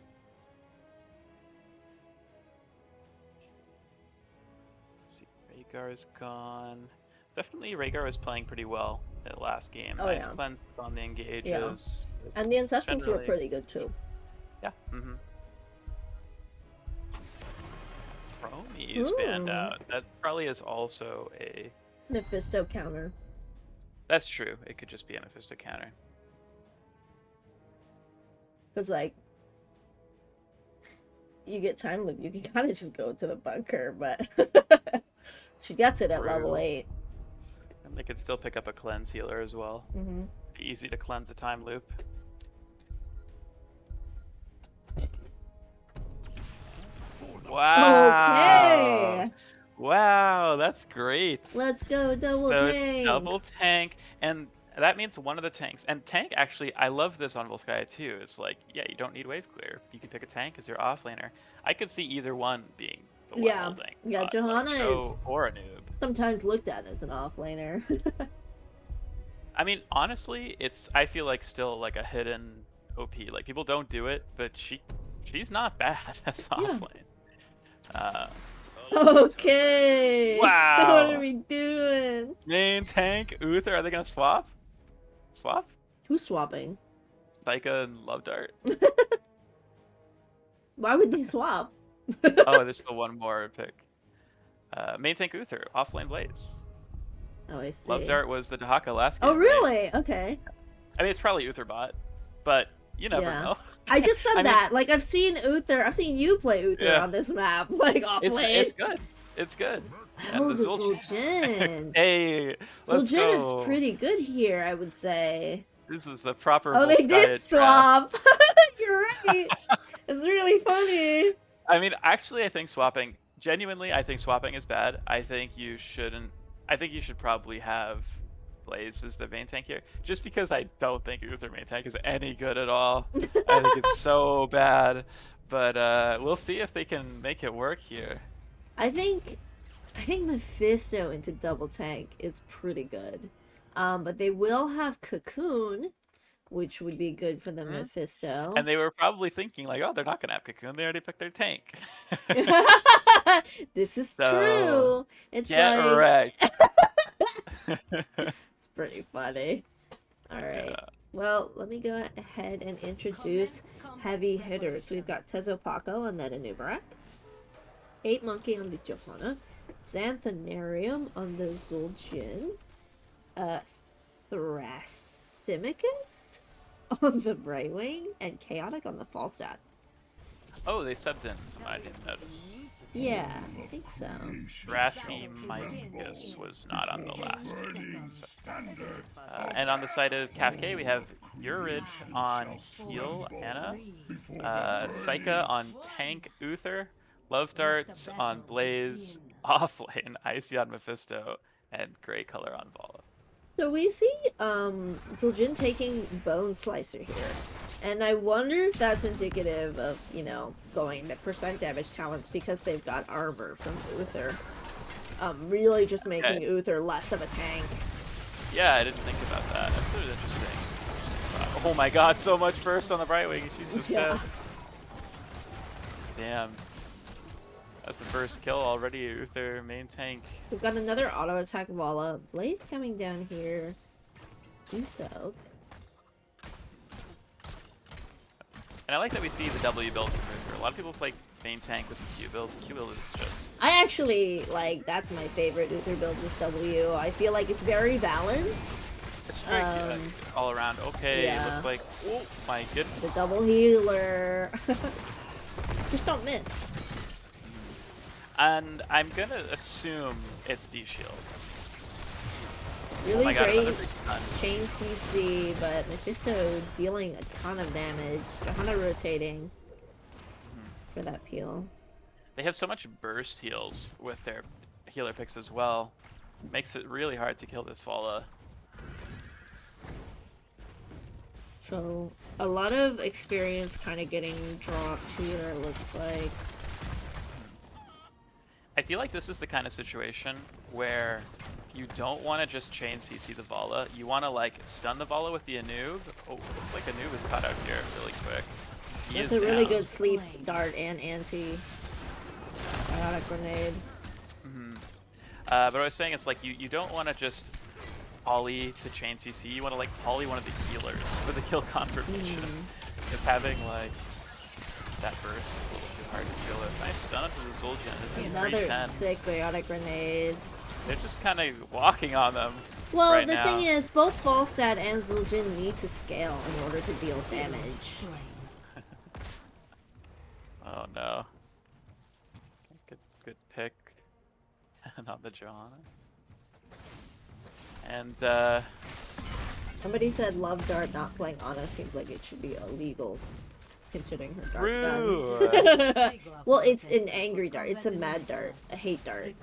Let's see, Rhaegar is gone. Definitely Rhaegar was playing pretty well at last game. Oh, Nice yeah. cleanse on the engages. Yeah. Just And the Ancestrals were generally- pretty good too. Yeah. Chromie is banned Ooh. out. That probably is also a... Mephisto counter. That's true. It could just be a Mephisto counter. Because, like, you get time loop, you can kind of just go to the bunker, but she gets it at level True. 8. And they could still pick up a cleanse healer as well. Mm-hmm. Easy to cleanse a time loop. Wow! Okay! Wow, that's great. Let's go, double so tank! it's double tank, and that means one of the tanks. And tank, actually, I love this on Volskaya too. It's like, yeah, you don't need wave clear. You can pick a tank as your offlaner. I could see either one being the one Yeah. holding. Yeah, like Johanna Joe is- or a noob. Sometimes looked at as an offlaner. I mean, honestly, it's I feel like still like a hidden OP. Like people don't do it, but she's not bad as Yeah. offlane. Okay! Wow. What are we doing? Main tank Uther. Are they gonna swap? Swap? Who's swapping? Psycha and Love Dart. Why would they swap? Oh, there's still one more pick. Main tank Uther, offlane Blaze. Oh, I see. Love Dart was the Dahaka last game. Oh, right? really? Okay. I mean, it's probably Uther bot, but you never Yeah. know. I just said I mean- that. Like, I've seen you play Uther Yeah. on this map. Like, offlane. It's good. It's good. Oh, And the the Zul'jin. Zul'jin. Hey, let's Zul'jin go. is pretty good here, I would say. This is the proper. Oh, they Volskaya did draft. swap. You're right. It's really funny. I mean, actually, I think swapping. Genuinely, I think swapping is bad. I think you shouldn't. I think you should probably have Blaze as the main tank here, just because I don't think Uther main tank is any good at all. I think it's so bad. But we'll see if they can make it work here. I think Mephisto into double tank is pretty good. But they will have Cocoon, which would be good for the Mephisto. And they were probably thinking like, oh, they're not gonna have Cocoon. They already picked their tank. This is So, true. It's Get like wrecked. it's pretty funny. All right. Yeah. Well, let me go ahead and introduce heavy hitters. We've got Tezo Paco on that Anubarak, 8 Monkey on the Johanna, Xanthanarium on the Zul'jin, Thrasymachus on the Brightwing, and Chaotic on the Falstad. Oh, they subbed in some I didn't notice. Yeah, I think so. Thrasymachus was not on the last team. So. And on the side of Kafka, we have Urich on heal Anna, Psycha on tank Uther, Love Darts on Blaze, offlane Icy on Mephisto, and Gray Color on Vala. So we see Zul'jin taking Bone Slicer here. And I wonder if that's indicative of, you know, going to percent damage talents because they've got armor from Uther. Really just making Uther less of a tank. Yeah, I didn't think about that. That's sort of interesting. Oh my god, so much burst on the Brightwing. She's just dead. Damn. That's the first kill already, Uther, main tank. We've got another auto attack Vala. Blaze coming down here. Soak. And I like that we see the W build from Uther. A lot of people play main tank with Q build. Q build is just... I actually, like, that's my favorite Uther build is W. I feel like it's very balanced. It's very good all around. Okay, yeah. looks like... Oh, my goodness. The double healer. Just don't miss. And I'm gonna assume it's D-shields. Really oh my God, great big stun. chain CC, but Mephisto dealing a ton of damage. Johanna rotating for that peel. They have so much burst heals with their healer picks as well. Makes it really hard to kill this Fala. So, a lot of experience kind of getting dropped here, it looks like. I feel like this is the kind of situation where you don't want to just chain CC the Vala. You want to like stun the Vala with the Anub. Oh, looks like Anub is caught out here really quick. That's a really good sleep dart and anti. Biotic grenade. But I was saying it's like you don't want to just poly to chain CC. You want to like poly one of the healers for the kill confirmation. Because having like that burst is a little too hard to deal with. Nice stun onto the Zul'jin. This is Another 310. sick biotic grenade. They're just kind of walking on them. Well, right the now. thing is, both Falstad and Zul'jin need to scale in order to deal damage. Oh no. Good pick. And on the John. And Somebody said love dart not playing Ana seems like it should be illegal considering her dart True. gun. Well, it's an angry dart. It's a mad dart. A hate dart.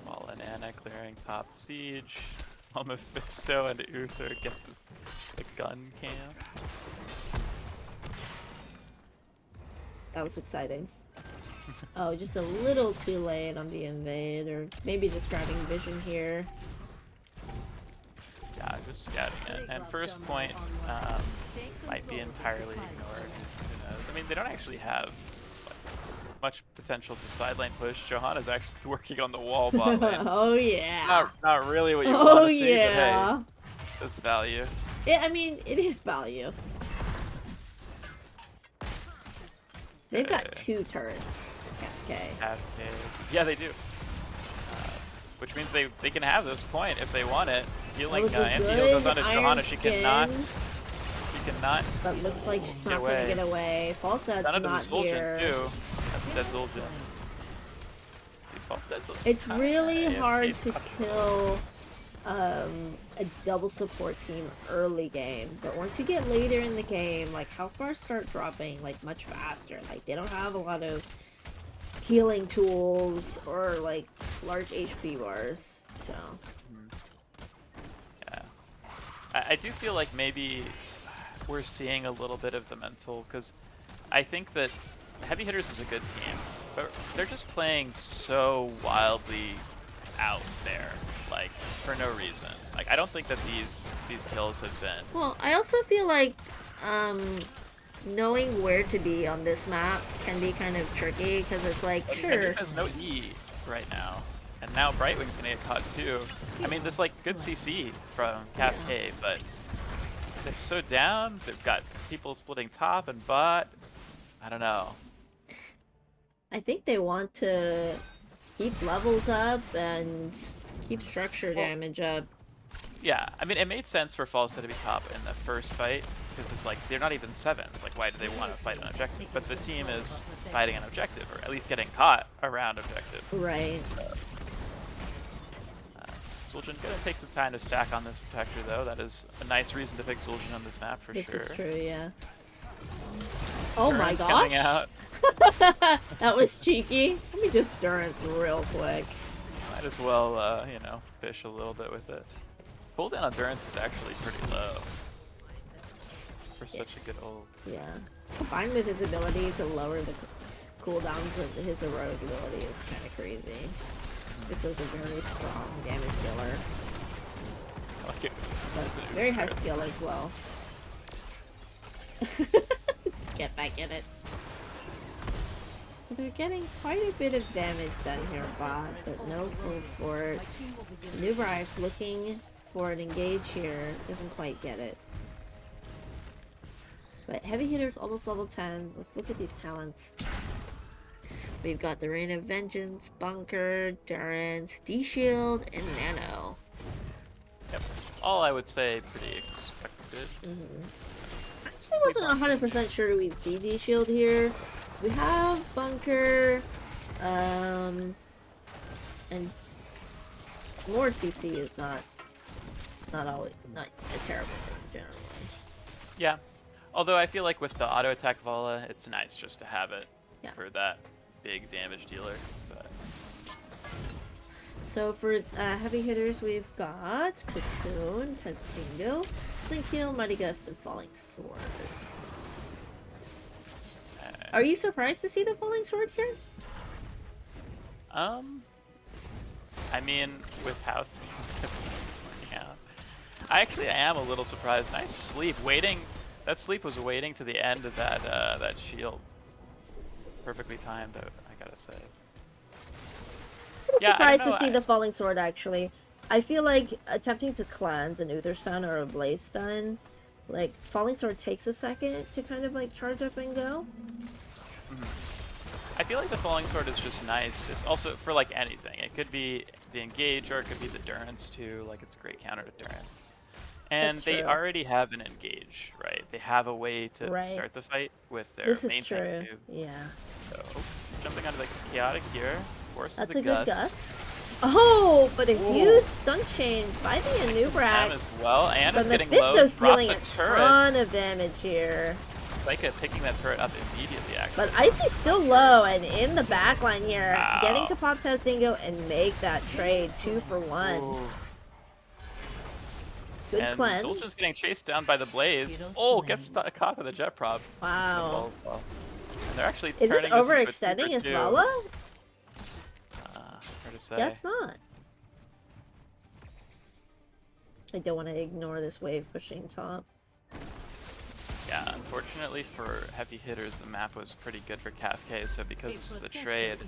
While Anna clearing top siege, while Mephisto and Uther get the gun cam. That was exciting. Oh, just a little too late on the invade, or maybe just grabbing vision here. Yeah, just scouting it. And first point might be entirely ignored. Who knows? I mean, they don't actually have much potential to sideline push. Johanna's actually working on the wall bot lane. Oh yeah. Not really what you want to see, yeah. but hey, this value. Yeah, I mean, it is value. They've got 2 turrets. Okay. Yeah, they do. Which means they can have this point if they want it. Healing anti-heal goes on to Johanna. She cannot. But looks like she's not gonna get away. Falstad's not here. Too. That's Zul'jin. It's really hard to kill a double support team early game, but once you get later in the game, like health bars start dropping like much faster. Like they don't have a lot of healing tools or like large HP bars, so yeah, I do feel like maybe we're seeing a little bit of the mental, because I think that Heavy Hitters is a good team, but they're just playing so wildly out there, like for no reason. Like I don't think that these kills have been. Well, I also feel like knowing where to be on this map can be kind of tricky, because it's like, sure. There's no E right now, and now Brightwing's gonna get caught too. I mean, there's like good CC from Cafe, but they're so down. They've got people splitting top and bot. I don't know. I think they want to keep levels up and keep structure damage up. Yeah, I mean, it made sense for Falstad to be top in the first fight, because it's like, they're not even 7s. Like, why do they want to fight an objective? But the team is fighting an objective, or at least getting caught around objective. Right. Zul'jin gonna take some time to stack on this protector, though. That is a nice reason to pick Zul'jin on this map, for sure. This is true, yeah. Oh my gosh! Coming out. That was cheeky. Let me just Durance real quick. Might as well, you know, fish a little bit with it. Cooldown on Durance is actually pretty low for such a good ult. Yeah. Combined with his ability to lower the cooldowns of his heroic ability is kind of crazy. This is a very strong damage dealer. I like it. But very high skill as well. Just get back in it. So they're getting quite a bit of damage done here, bot, but no full fort. Nubreif looking for an engage here, doesn't quite get it. But heavy hitters almost level 10. Let's look at these talents. We've got the Rain of Vengeance, Bunker, Durance, D-Shield, and Nano. Yep. All I would say pretty expected. Actually wasn't 100% sure we'd see D-Shield here. We have Bunker, and more CC is not a terrible thing generally. Yeah. Although I feel like with the auto attack Vala, it's nice just to have it for that big damage dealer. But So for heavy hitters, we've got Cocoon, Testingo, Blink Heal, Mighty Gust, and Falling Sword. Are you surprised to see the Falling Sword here? I mean, with how things have been working out, I am a little surprised. Nice sleep, waiting. That sleep was waiting to the end of that that shield. Perfectly timed, I gotta say. I'm surprised to see the Falling Sword, actually. I feel like attempting to cleanse an Uther Stun or a Blaze Stun, like, Falling Sword takes a second to kind of, like, charge up and go. I feel like the Falling Sword is just nice. It's also for, like, anything. It could be the Engage or it could be the Durance, too. Like, it's a great counter to Durance. And they already have an Engage, right? They have a way to start the fight with their main tank, too. Yeah. So, jumping onto the Chaotic here. Forces That's a a good gust. gust. Oh, but a huge stun chain by the Anubrak. As well, and is getting Mephisto's low. dealing The a turret. ton of damage here. Leica picking that turret up immediately, actually. But Icy's still low and in the backline here, Wow. getting to pop Testingo and make that trade 2 for 1. Ooh. Good and cleanse. Zul'jin's getting chased down by the Blaze. Oh, gets caught with the jet prop. Wow. Well. And they're actually Is this turning this into a overextending his 2-for-2. Vala? Hard to say. Guess not. I don't want to ignore this wave pushing top. Yeah, unfortunately for heavy hitters, the map was pretty good for CAFK, so because this is a trade,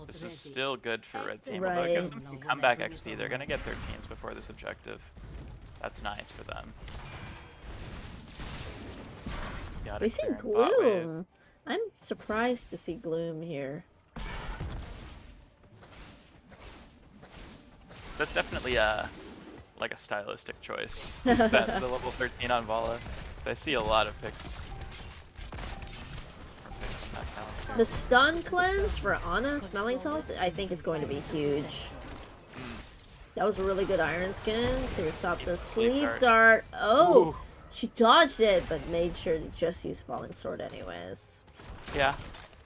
this is still good for red team. Although it gives them some comeback XP, they're going to get 13s before this objective. That's nice for them. We see Gloom. I'm surprised to see Gloom here. That's definitely like a stylistic choice. That the level 13 on Vala. I see a lot of picks. The stun cleanse for Ana Smelling Salts, I think is going to be huge. That was a really good Iron Skin to stop the sleep dart. Oh, ooh. She dodged it, but made sure to just use Falling Sword anyways. Yeah.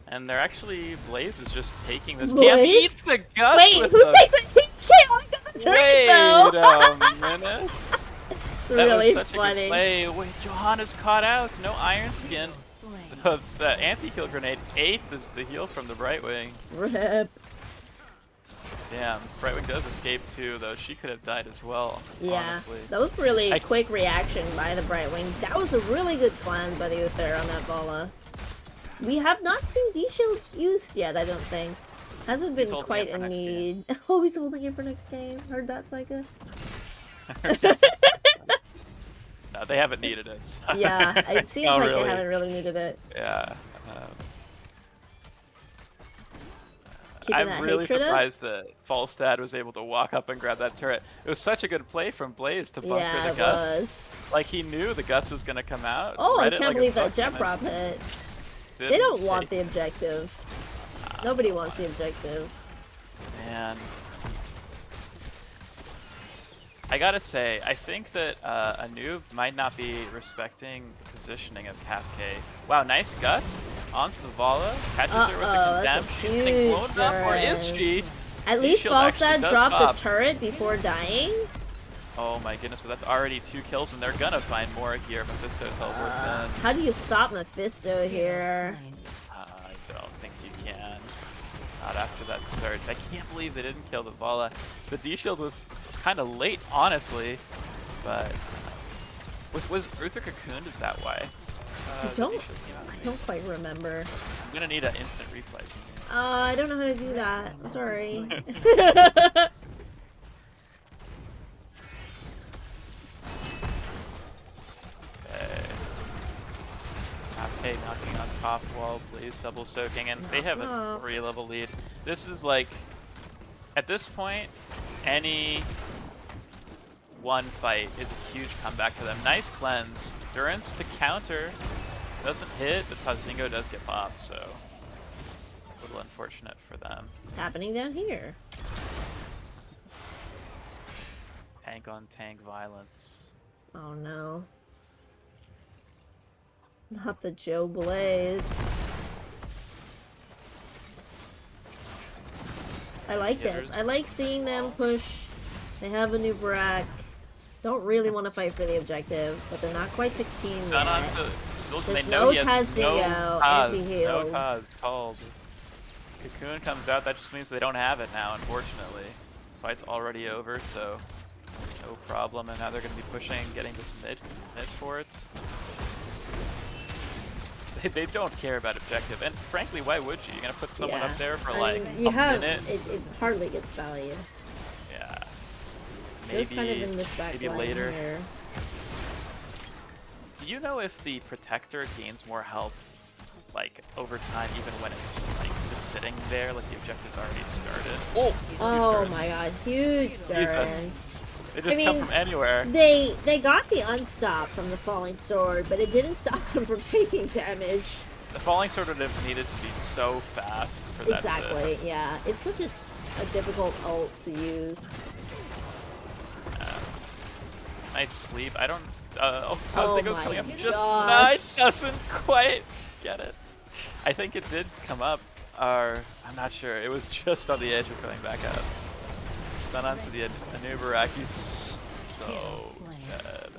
And they're actually, Blaze is just taking this. Blaze? Camp eats the gust. Wait, with who takes it? He can't on the turret, Wait a minute. It's that really was such funny. A good play. Wait, Johanna's caught out. No Iron Skin. The anti-kill grenade ate the heal from the Brightwing. Rip. Damn, Brightwing does escape too, though she could have died as well. Yeah, honestly. That was really quick reaction by the Brightwing. That was a really good cleanse by the Uther on that Vala. We have not seen D-Shield used yet, I don't think. Hasn't been quite in need. Oh, he's holding it for next game. Heard that, Psycho? No, they haven't needed it. So. Yeah, it seems like they haven't really needed it. Yeah. Keeping I'm really surprised that Falstad was able to walk up and grab that turret. It was such a good play from Blaze to bunker the Gust. Was. Like, he knew the Gust was going to come out. Oh, I can't believe that jet prop hit. They don't want the objective. Nobody wants the objective. Man. I gotta say, I think that a noob might not be respecting the positioning of CAFK. Wow, nice Gust onto the Vala. Catches her with the Condemn. She's getting blown up, or is she? At least Falstad dropped the turret before dying. Oh my goodness, but that's already 2 kills, and they're gonna find more here. Mephisto teleports in. How do you stop Mephisto here? I don't think you can. Not after that start. I can't believe they didn't kill the Vala. The D-Shield was kind of late, honestly, but was Uther cocooned? Is that why? I don't quite remember. I'm gonna need an instant replay. I don't know how to do that. I'm sorry. Okay, knocking on top wall, Blaze double soaking, and they have a Knock. 3-level lead. This is like, at this point, any one fight is a huge comeback for them. Nice cleanse. Durance to counter. Doesn't hit, but Tazmingo does get popped, so a little unfortunate for them. Happening down here. Tank on tank violence. Oh no. Not the Joe Blaze. I like this. I like seeing them push. They have a new Brack. Don't really want to fight for the objective, but they're not quite 16 Done yet. onto Zoltan. They There's know no he has Tazmingo, no Taz. anti-heal. No Taz called. Cocoon comes out, that just means they don't have it now, unfortunately. Fight's already over, so no problem. And now they're going to be pushing, getting this mid forts. They don't care about objective, and frankly, why would you? You're gonna put someone up there for like you a have, minute? It hardly gets value. Yeah. Just kind of in this maybe backline later. here. Do you know if the protector gains more health, like over time, even when it's like just sitting there, like the objective's already started? Oh my god, huge Jesus. Durance. They just come from anywhere. They got the unstop from the falling sword, but it didn't stop them from taking damage. The falling sword would have needed to be so fast for that. Exactly, yeah. It's such a difficult ult to use. Nice sleep. I don't. Tazmingo's coming up just gosh. not. Doesn't quite get it. I think it did come up, or I'm not sure. It was just on the edge of coming back up. Stun onto the Anubarak. He's so dead.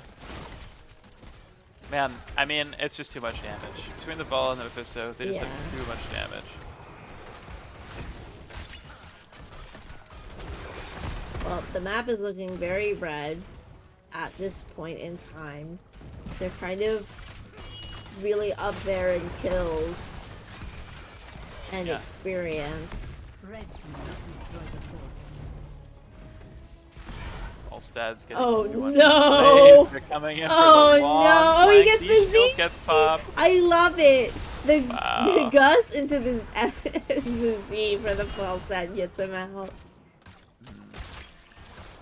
Man, I mean, it's just too much damage. Between the ball and the Mephisto, they just have too much damage. Well, the map is looking very red at this point in time. They're kind of really up there in kills and experience. Allstad's getting Oh one no! They're coming in Oh for the long no! flank. He gets the These shields Z. get popped. I love it. The Wow. Gus into the Z for the Allstad gets him out.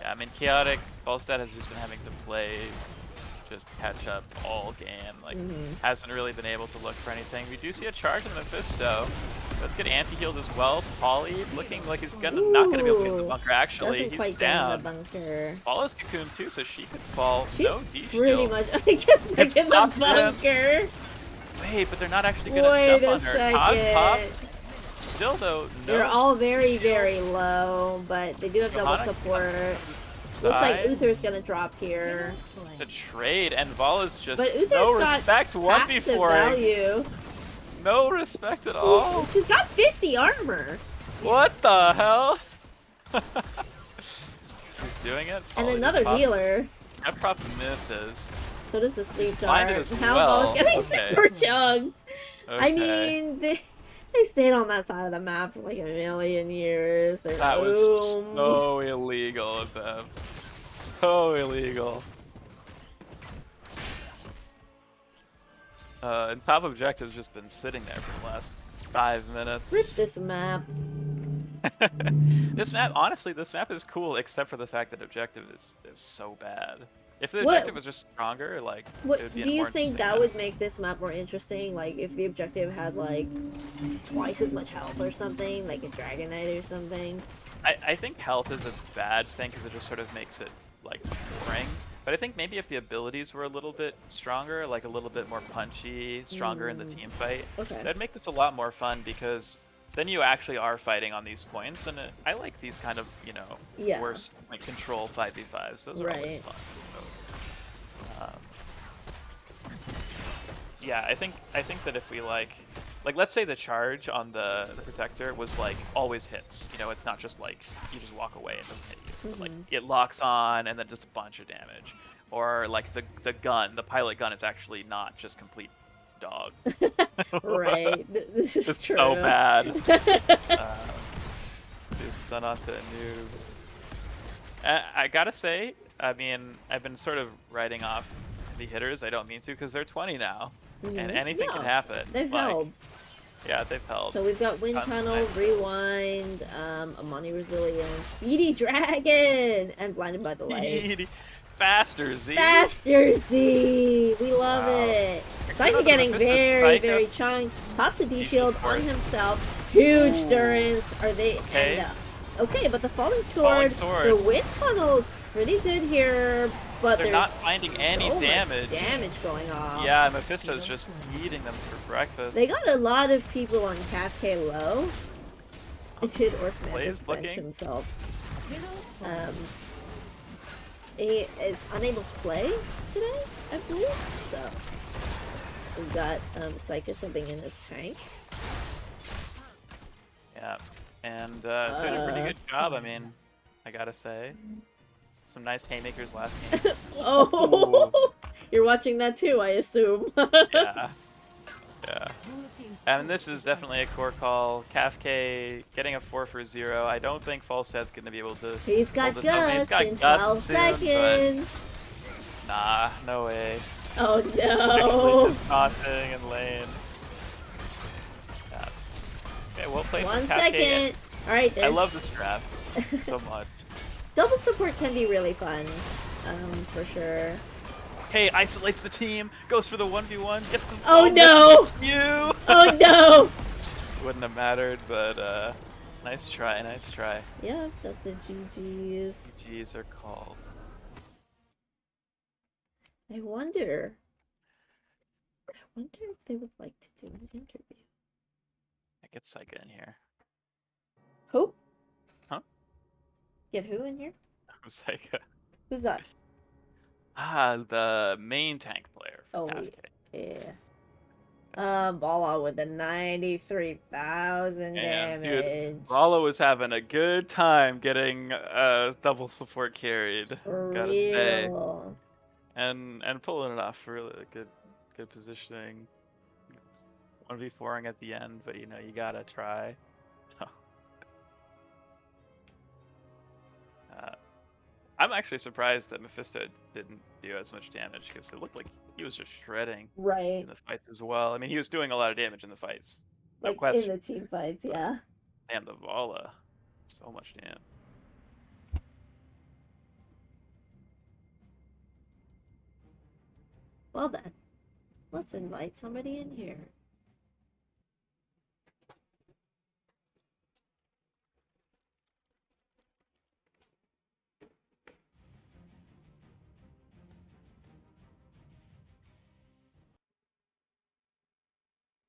Yeah, I mean, Chaotic, Allstad has just been having to play, just catch up all game. Like, hasn't really been able to look for anything. We do see a charge in the Mephisto. Let's get anti-healed as well. Polly looking like he's not gonna be able to get in the bunker. Actually, Doesn't he's quite down. get in the bunker. Follows Cocoon too, so she could fall. She's No D pretty shield. much. I guess back in the stops him. bunker. Wait, but they're not actually gonna Wait jump a on her. Taz second. pops. Still though, no. They're all very, very low, but they do have double Johanna support. comes Looks like inside. Uther's gonna drop here. It's a trade, and Vala's just But Uther's no got respect. passive 1v4. value. No respect at all. She's got 50 armor. What the hell? He's doing it. And Polly another just popped. healer. That prop misses. So does the sleep Blinded dart. as Now well. Ball's getting Okay. super chugged. I Okay. mean, they stayed on that side of the map for like a million years. They're That was doomed. so illegal of them. So illegal. And top objective's just been sitting there for the last 5 minutes. Rip this map. This map, honestly, this map is cool except for the fact that objective is so bad. If the What- objective was just stronger, like, What it would be do a you more think interesting that map. would make this map more interesting? Like if the objective had like twice as much health or something, like a Dragon Knight or something. I think health is a bad thing because it just sort of makes it like boring. But I think maybe if the abilities were a little bit stronger, like a little bit more punchy, stronger in the team fight, Okay. that'd make this a lot more fun because then you actually are fighting on these points, and I like these kind of, you know, Yeah. worse like control 5v5s. Those are always Right. fun. So, yeah, I think that if we like let's say the charge on the protector was like always hits. You know, it's not just like you just walk away and it doesn't hit you. But, like it locks on and then just a bunch of damage. Or like the gun, the pilot gun is actually not just complete dog. Right. This is It's true. so bad. Just stun onto a noob. I gotta say, I mean, I've been sort of writing off the Hitterz. I don't mean to because they're 20 now. and anything can Yeah, happen. they've Like, held. yeah, they've held. So we've got Wind Tons of Tunnel, nice Rewind, Amani Resilience, Speedy Dragon, and Blinded by the Light. Speedy, faster, Z. Faster Z! We love Wow. it. Good Psyche on the getting Mephisto very, Psycho. very chunk. Pops a D He's shield just on forced. himself. Huge Ooh. durance. Are they Okay. and okay, but the falling Falling sword, sword. the wind tunnel's pretty good here, but They're there's not finding any so much damage. damage going off. Yeah, Mephisto's just eating them for breakfast. They got a lot of people on K low. Did Orseman Blaze just bench looking. himself? He is unable to play today, I believe. So we've got Psycho subbing in his tank. Yeah, and doing a pretty good job. I mean, I gotta say, some nice haymakers last game. Oh, you're watching that too, I assume. Yeah, yeah. And this is definitely a core call. Kafka getting a 4 for 0. I don't think Falset's gonna be able to. He's got hold this up. He's Gust got in Gust 12 soon, seconds. But nah, no way. Oh Actually, no. just taunting and lane. Yeah. Okay, well played. 1 from Kafka. second. All right, I love this draft so much. double support can be really fun, for sure. Hey, isolates the team, goes for the 1v1, gets the Oh no! You! Oh no! Wouldn't have mattered, but nice try, nice try. Yeah, that's a GG's. G's are called. I wonder if they would like to do an interview. I get Psycho in here. Who? Huh? Get who in here? Psycho. Who's that? Ah, the main tank player from Oh, Kafka. yeah. Bala with the 93,000 And, damage. dude, Rallo was having a good time getting double support carried. For Gotta say. real. And pulling it off, really good positioning. 1v4ing at the end, but you know, you gotta try. I'm actually surprised that Mephisto didn't do as much damage, because it looked like he was just shredding Right. in the fights as well. I mean, he was doing a lot of damage in the fights. No Like question. in the team fights, yeah. And the Vala. So much damage. Well then, let's invite somebody in here.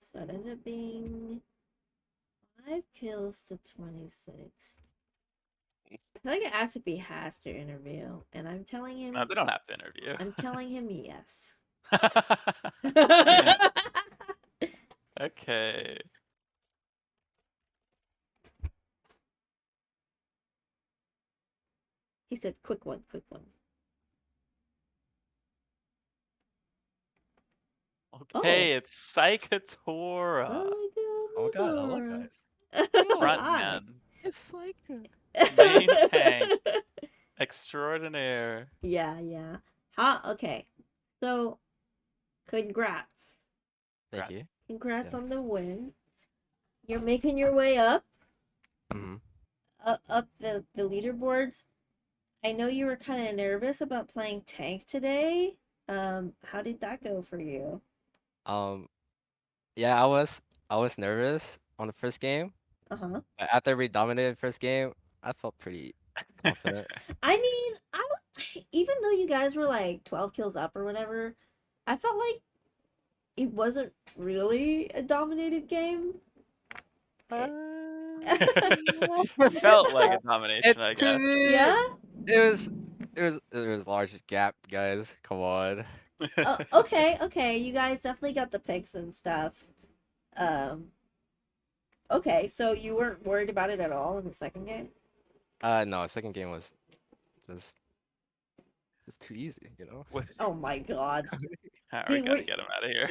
So it ended up being 5 kills to 26. I feel like I asked if he has to interview, and I'm telling him. No, they don't have to interview. I'm telling him yes. Okay. He said, quick one, quick one. Okay, it's Psychotora. Oh Oh my god. god, I like that. Frontman. It's like Main tank. Extraordinaire. Yeah. Okay. So, congrats. Thank you. Congrats Yeah. on the win. You're making your way up. Mm-hmm. Up the leaderboards. I know you were kind of nervous about playing tank today. How did that go for you? Yeah, I was nervous on the first game, Uh-huh. but after we dominated first game, I felt pretty confident. I mean, even though you guys were like 12 kills up or whatever, I felt like it wasn't really a dominated game. Felt like a domination, I guess. Yeah? It was a large gap, guys. Come on. Okay. You guys definitely got the picks and stuff. Okay, so you weren't worried about it at all in the second game? No, second game was just too easy, you know. Oh my god. Alright, Dude, we gotta wait- get him out of here.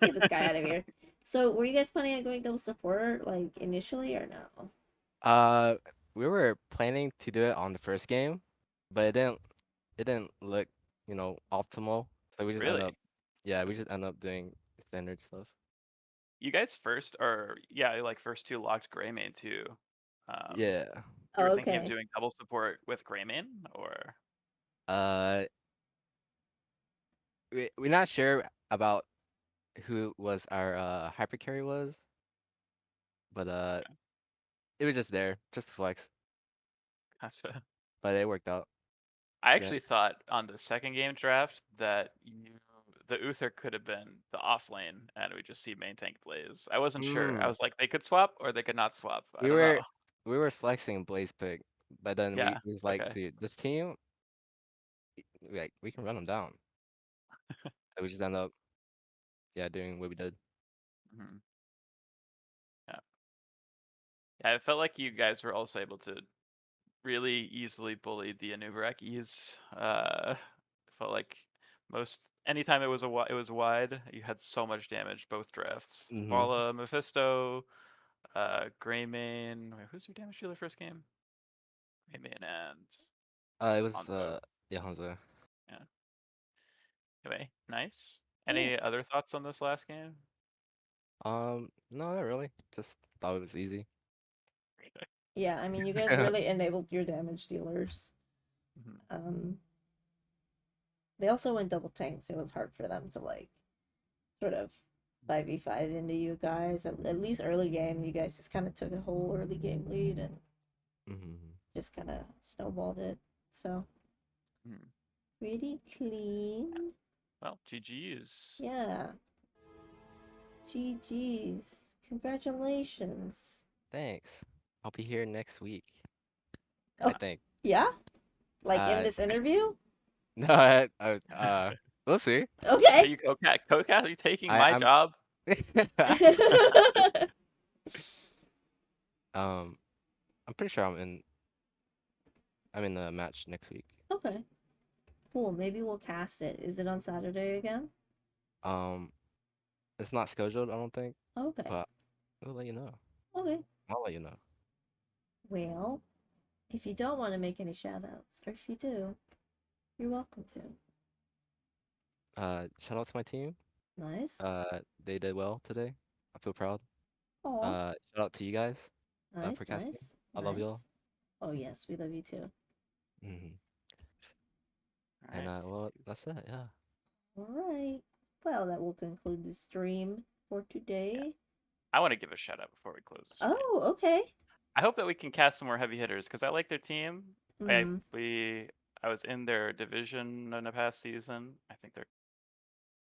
Get this guy out of here. So, were you guys planning on going double support, like, initially, or no? We were planning to do it on the first game, but it didn't look, optimal. So we just Really? we just ended up doing standard stuff. You guys first, or yeah, like first two locked Greymane too. Yeah. You were thinking of Okay. doing double support with Greymane, or Uh, we're not sure about who was our hyper carry was, but it was just there, just to flex. gotcha. But it worked out. I Yeah. actually thought on the second game draft that the Uther could have been the off lane, and we just see main tank Blaze. I wasn't sure. I Mm. was like, they could swap or they could not swap. I We don't know. were we were flexing Blaze pick, but then we Yeah. was like, Okay. dude, this team, like we can run them down. And we just end up, yeah, doing what we did. Mhm. Yeah. Yeah. I felt like you guys were also able to really easily bully the Anubarakis. Felt like most anytime it was it was wide, you had so much damage both drafts. Mm-hmm. Bala, Mephisto, Greymane. Wait, who's your damage dealer first game? Greymane and It was Hanzo. yeah, Hanzo. Yeah. Anyway, nice. Yeah. Any other thoughts on this last game? No, not really. Just thought it was easy. Yeah, I mean, you guys really enabled your damage dealers. Mhm. They also went double tanks. It was hard for them to like sort of 5v5 into you guys. At least early game, you guys just kind of took a whole early game lead and Mm-hmm. just kind of snowballed it. So Mhm. pretty clean. Well, GG's. Yeah. GG's. Congratulations. Thanks. I'll be here next week. Oh, I think. yeah? Like in Uh, this interview? no, we'll see. Are Okay. you Cocaster? Are you taking my I'm job? um I'm pretty sure I'm in the match next week. Okay. Cool. Maybe we'll cast it. Is it on Saturday again? Um it's not scheduled, I don't think, Okay. but we'll let you know. Okay. I'll let you know. Well, if you don't want to make any shoutouts, or if you do, you're welcome to. Shout out to my team. Nice. They did well today. I feel proud. Oh, Shout out to you guys nice, for nice, casting. I love nice. y'all. Oh, yes, we love you too. Hmm. All And right. well, that's it. Yeah. All right. Well, that will conclude the stream for today. I want to give a shout out before we close the stream. Oh, okay. I hope that we can cast some more heavy hitters because I like their team. Mm. I was in their division in the past season. I think they're